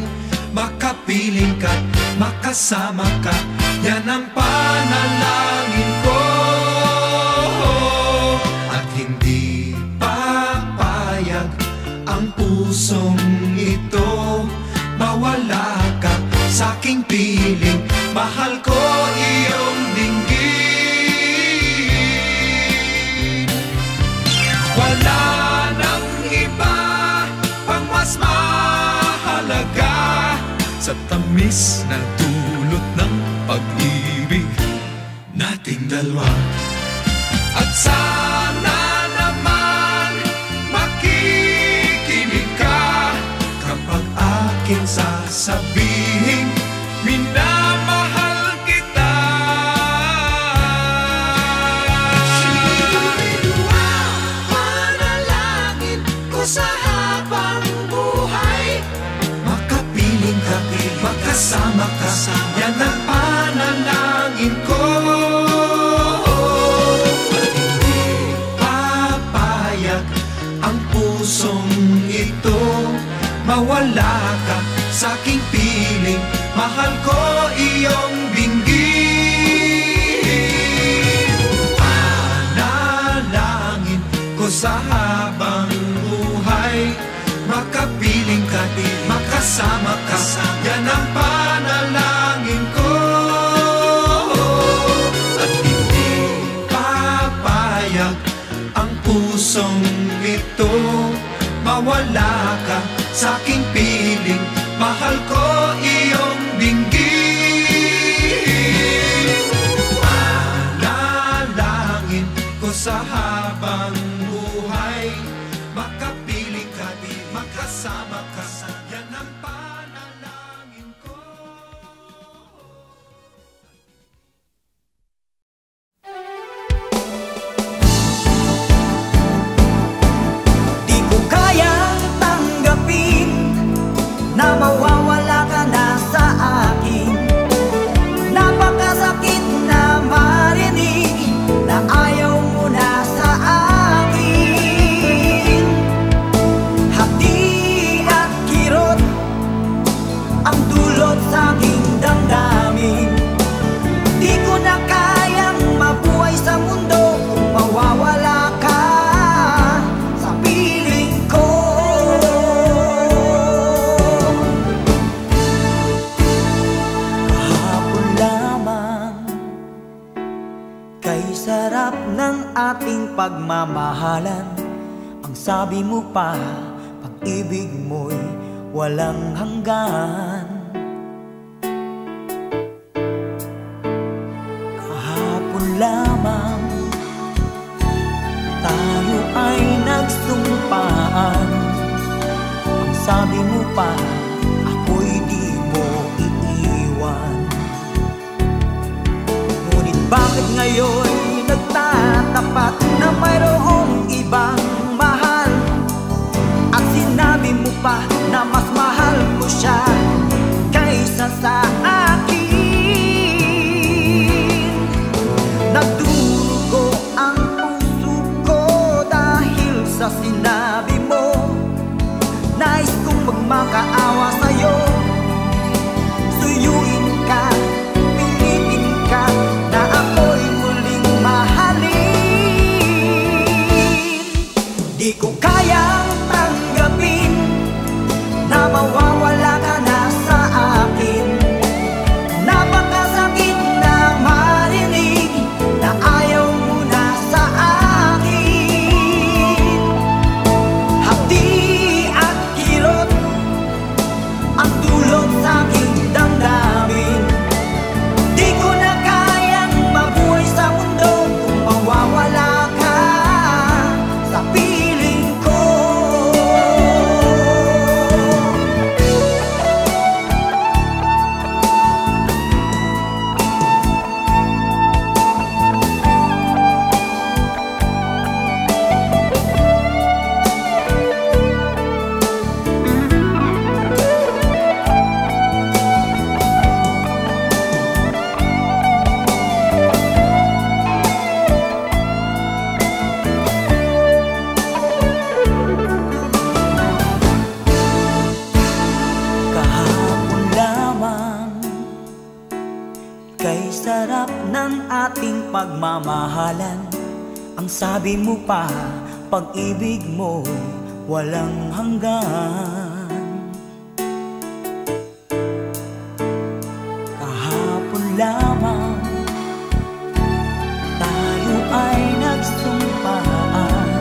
makapiling ka, makasama ka, yan ang panalangin ko. At hindi papayag ang pusong ito, mawala ka sa aking piling, mahal ko iyong dinggin. Wala nang iba pang mas mahalaga sa tamis na dulot ng pag-ibig nating dalawa. At sana naman makikinig ka kapag aking sasabihin minamahal kita. Panalangin ko sa habang buhay, makapiling ka, makasama ka, yan ang panalangin ko. At hindi papayag ang pusong ito, mawala ka sa aking piling, mahal ko iyong dinggin. Panalangin ko sa habang buhay, makapiling ka, makasama ka, yan ang panalangin ko. At hindi papayag ang pusong ito, mawala ka sa aking piling, mahal ko iyong dinggin. Panalangin ko sa habang buhay, makapiling ka, makasama ka, yan ang panalangin ko. Di ko kayang tanggapin na mawawala ka na sa akin. Napakasakit na marinig na ayaw mo na sa akin. Hati at kirot ang dulot sa aking damdamin. Di ko na kayang mabuhay sa mundo kung mawawala ka sa piling ko. Kahapon lamang kay sarap ng ating pagmamahalan, ang sabi mo pa, pag-ibig mo'y walang hanggan. Kahapon lamang tayo ay nagsumpaan, ang sabi mo pa, ako'y di mo iiwan. Ngunit bakit ngayon nagtatapat na mayroong ibang mahal? At sinabi mo pa na mas mahal ko siya kaysa sa akin. Nagdurugo ang puso ko dahil sa sinabi mo. Nais kong magmakaawa sa'yo, suyuin ka, pilitin ka na ako'y muling mahalin. Di ko kayang tanggapin na mawawala ka na sa akin. Napakasakit na marinig na ayaw mo na sa akin. Hapdi at kirot ang dulot sa aking damdamin. Di ko na kayang mabuhay sa mundo kung mawawala ka sa piling ko. Ika'y sarap ng ating pagmamahalan. Ang sabi mo pa, pag-ibig mo walang hanggan. Kahapon lamang tayo ay nagsumpaan.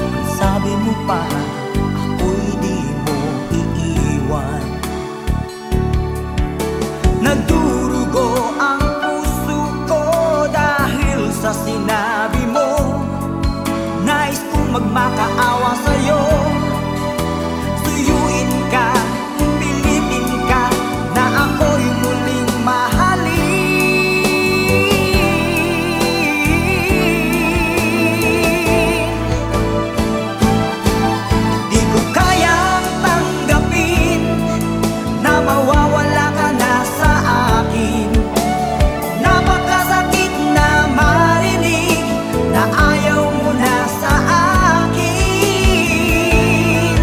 Ang sabi mo pa, ako'y di mo iiwan. Nagdurugo ang puso ko dahil sa sinabi mo. Nais kong magmakaawa sa'yo. Suyuin ka, pilitin ka na ako'y muling mahalin. Di ko kayang tanggapin na mawawala ka na sa akin. Napakasakit na marinig na ayaw mo na sa akin.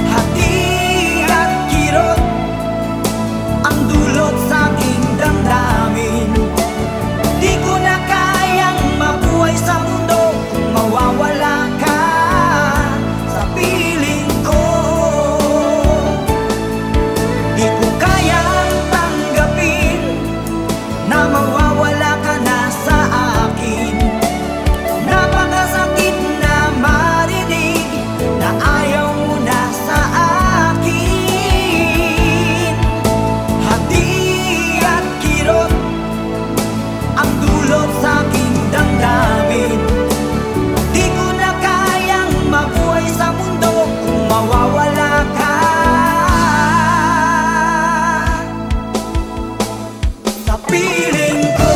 Hati at kirot ang dulot sa aking damdamin. Di ko na kayang mabuhay sa mundo kung mawawala ka sa piling ko. Di ko kayang tanggapin na mawawala ka na sa akin. Napakasakit na marinig na ayaw mo na sa akin. Hati at kirot ang dulot sa aking damdamin. Di ko na kayang mabuhay sa mundo kung mawawala ka sa piling ko.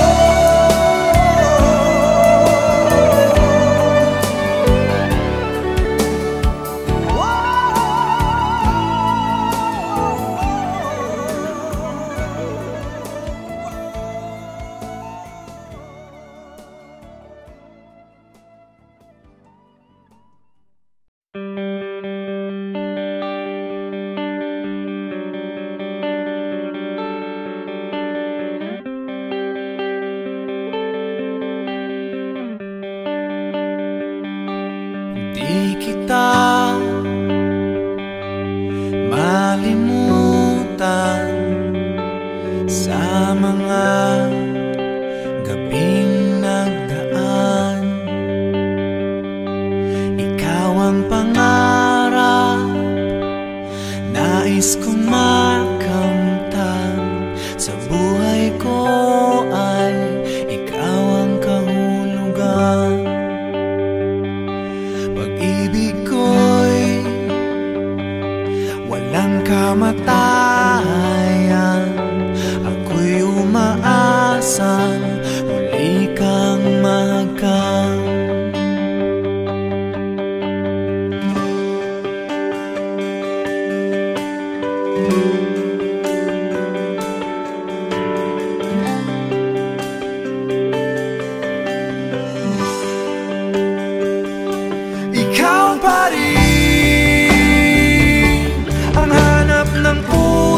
Di kita malimutan sa mga gabing nagdaan. Ikaw ang pangarap, nais kong makamtan. Sa buhay ko ay ikaw ang kahulugan. Pag-ibig ko'y walang kamatayan. Ako'y umaasang muli kang mahagkan. Ikaw pa rin ang hanap ng puso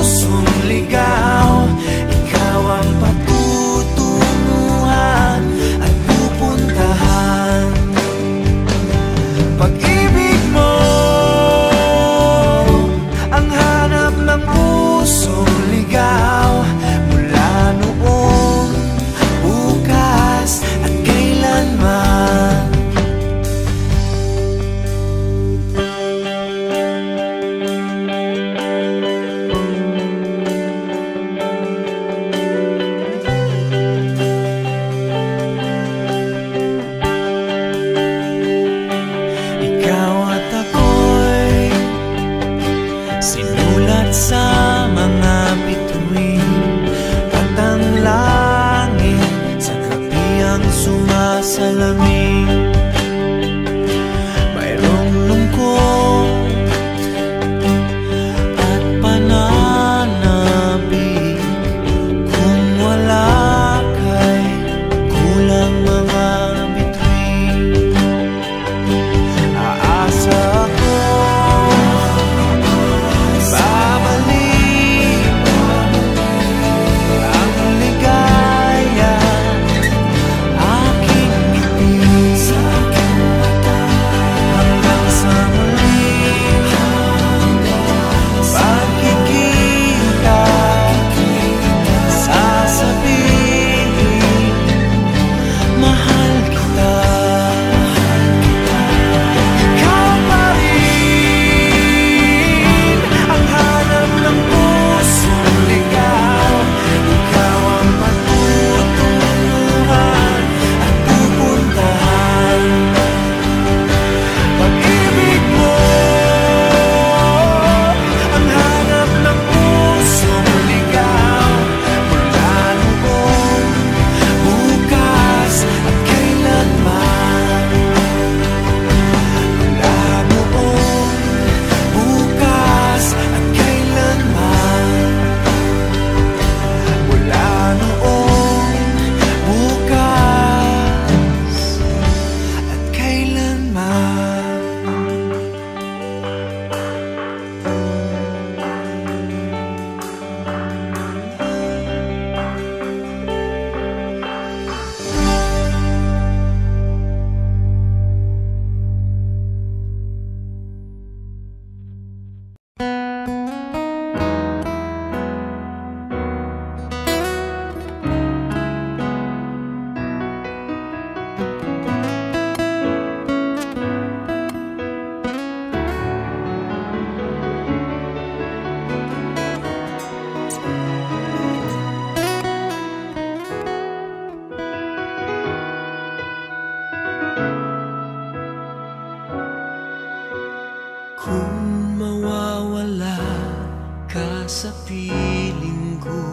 piling ko.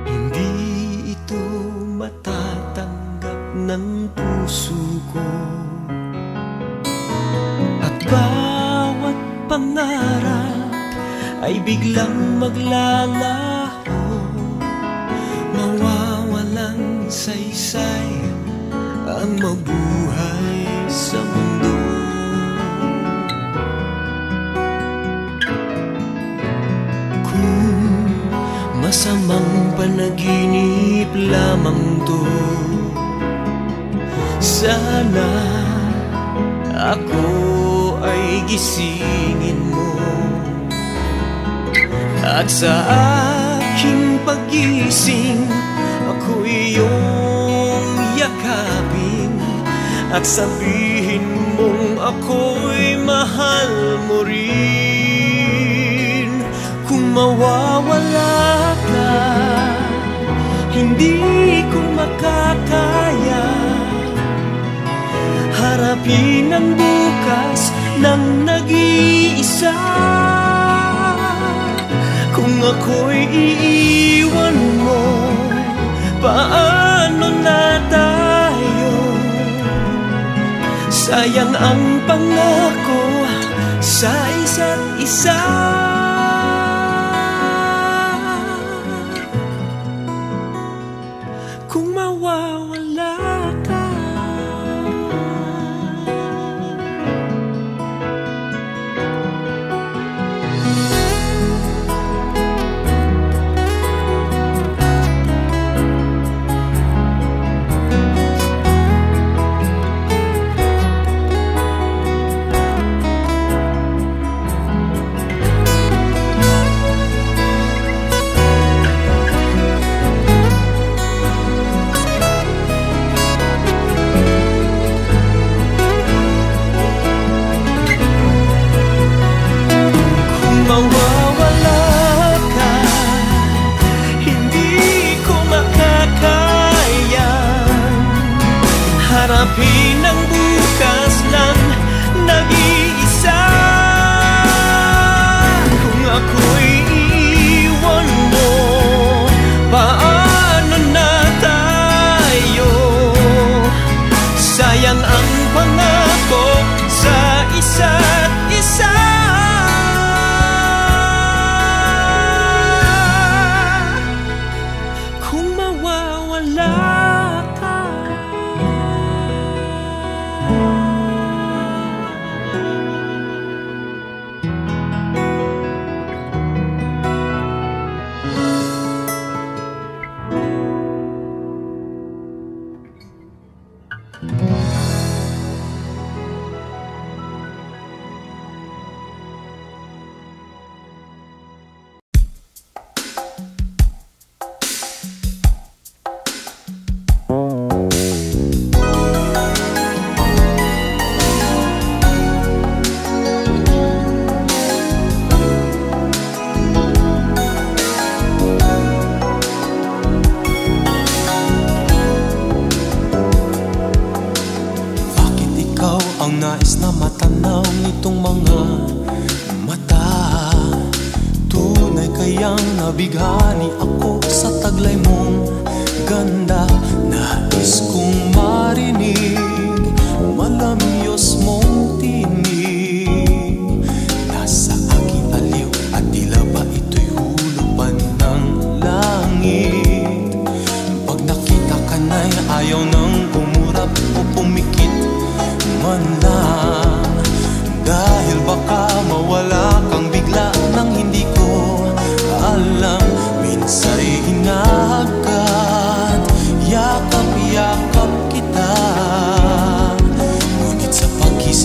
Hindi ito matatanggap ng puso ko. At bawat pangarap ay biglang maglalaho, mawawalang saysay ang mabuhay sa mundo. Kung masamang panaginip lamang to, sana ako ay gisingin mo. At sa aking pagising, ako iyong yakapin at sabihin mong ako'y mahal mo rin. Kung mawawala ka, hindi ko makakaya harapin ang bukas ng nag-iisa. Kung ako'y iiwan mo, paano na tayo? Sayang ang pangako sa isa't isa. Kung mawawala ka, harapin ang bukas ng nag-iisa. Kung ako'y iiwan mo, paano na tayo? Sayang ang pangako sa isa't isa. Kung mawawala ang nais na matanaw nitong mga mata. Tunay kayang nabighani ako sa taglay mong ganda. Nais kong marinig malamyos mong tinig. Nasa aking aliw at tila ba ito'y hulupan ng langit. Pag nakita ka na'y ayaw nang umurap o pumikit man lang, dahil baka mawala kang bigla nang hindi ko alam. Minsa'y hinahagat, yakap-yakap kita, ngunit sa pag-isip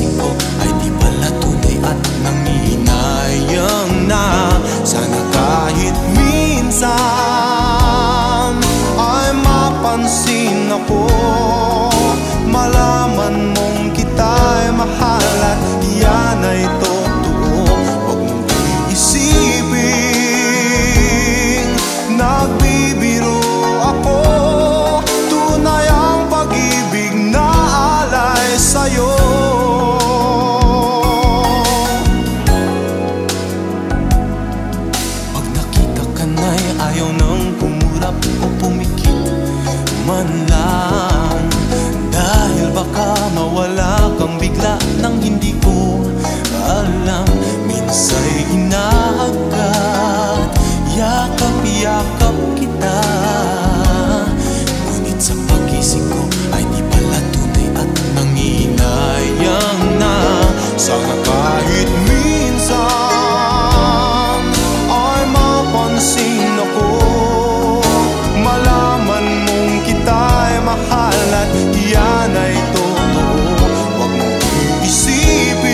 ayaw nang kumurap o pumikit man lang. Dahil baka mawala kang bigla nang hindi ko alam. Minsa'y inaagad, yakap-yakap kita, ngunit sa pag-isip ko ay di pala tunay at nanginayang na. Sana kahit minsan ay mapansin ako, malaman mong kita'y mahal at yan ay totoo. Huwag mong iisipin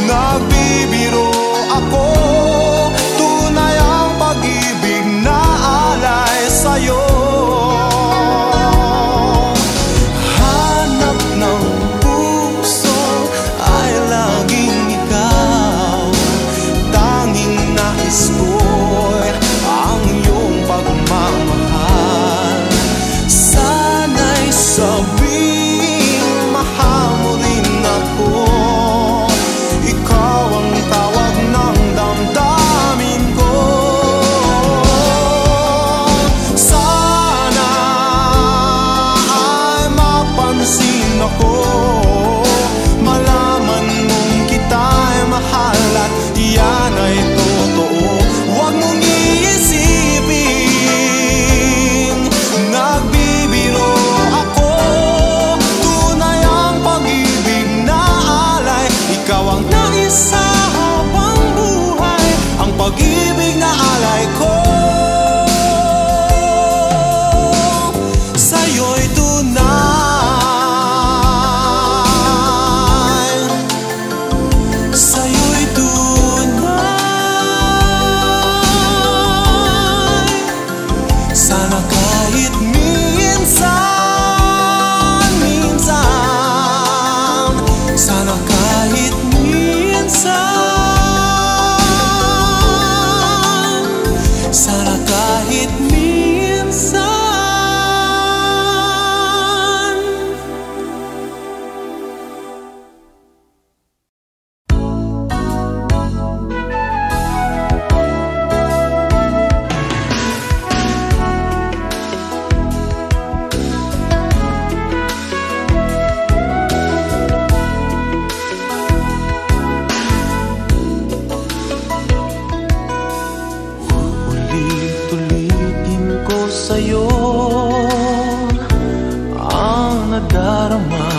nagbibiro ako, tunay ang pag-ibig na alay sa'yo. Hanap ng puso ay laging ikaw, tanging nais ko'y ang iyong pagmamahal. Sana'y sabing mahal mo rin ako, ikaw ang tawag ng damdamin ko. Sana ay mapansin ako, malaman mong kita'y mahal at yan ay totoo. Huwag mong iisipin nagbibiro ako, tunay ang pag-ibig na alay. Ikaw ang nais sa habang buhay, ang pag-ibig na alay ko. Sa'yo'y tunay, sa'yo'y tunay. Sana kahit minsan, sana kahit minsan, sana kahit minsan. Ulit-ulitin ko sa'yo ang nadarama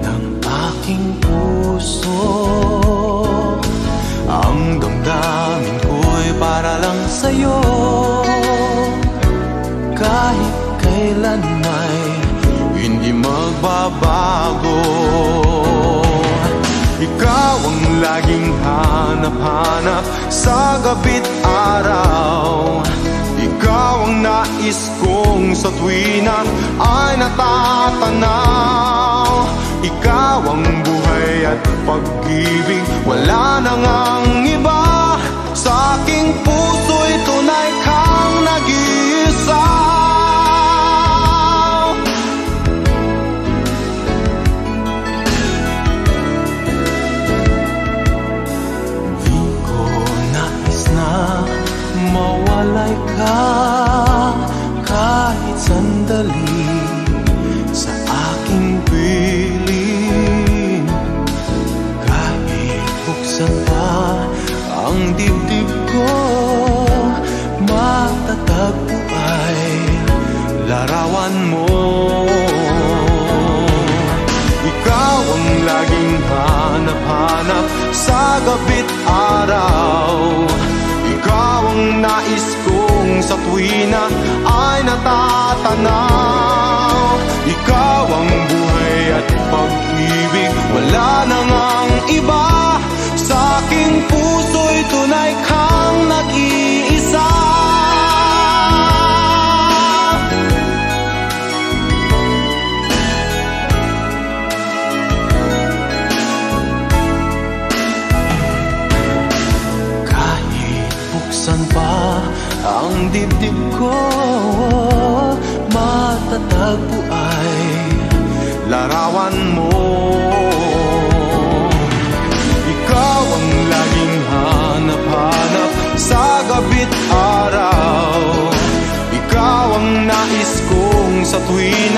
ng aking puso. Ang damdamin ko'y para lang sa'yo, kahit kailan may hindi magbabago. Ikaw ang laging hanap-hanap sa gabi't araw. Ikaw ang nais kong sa tuwina ay natatanaw. Ikaw ang buhay at pag-ibig, wala nang ang iba. Sa aking puso'y tunay kang nag-iisa. Mawalay ka kahit sandali sa aking piling. Kahit buksan pa ang dibdib ko, matatagpo ay larawan mo. Ikaw ang laging hanap-hanap sa gabi't araw. Ikaw ang nais kong sa tuwina ay natatanaw. Ikaw ang buhay at pag-ibig, wala nang ang iba. Sa aking puso'y tunay kang nag-iisa. Buksan pa ang dibdib ko, matatagpo ay larawan mo. Ikaw ang laging hanap-hanap sa gabi ako'y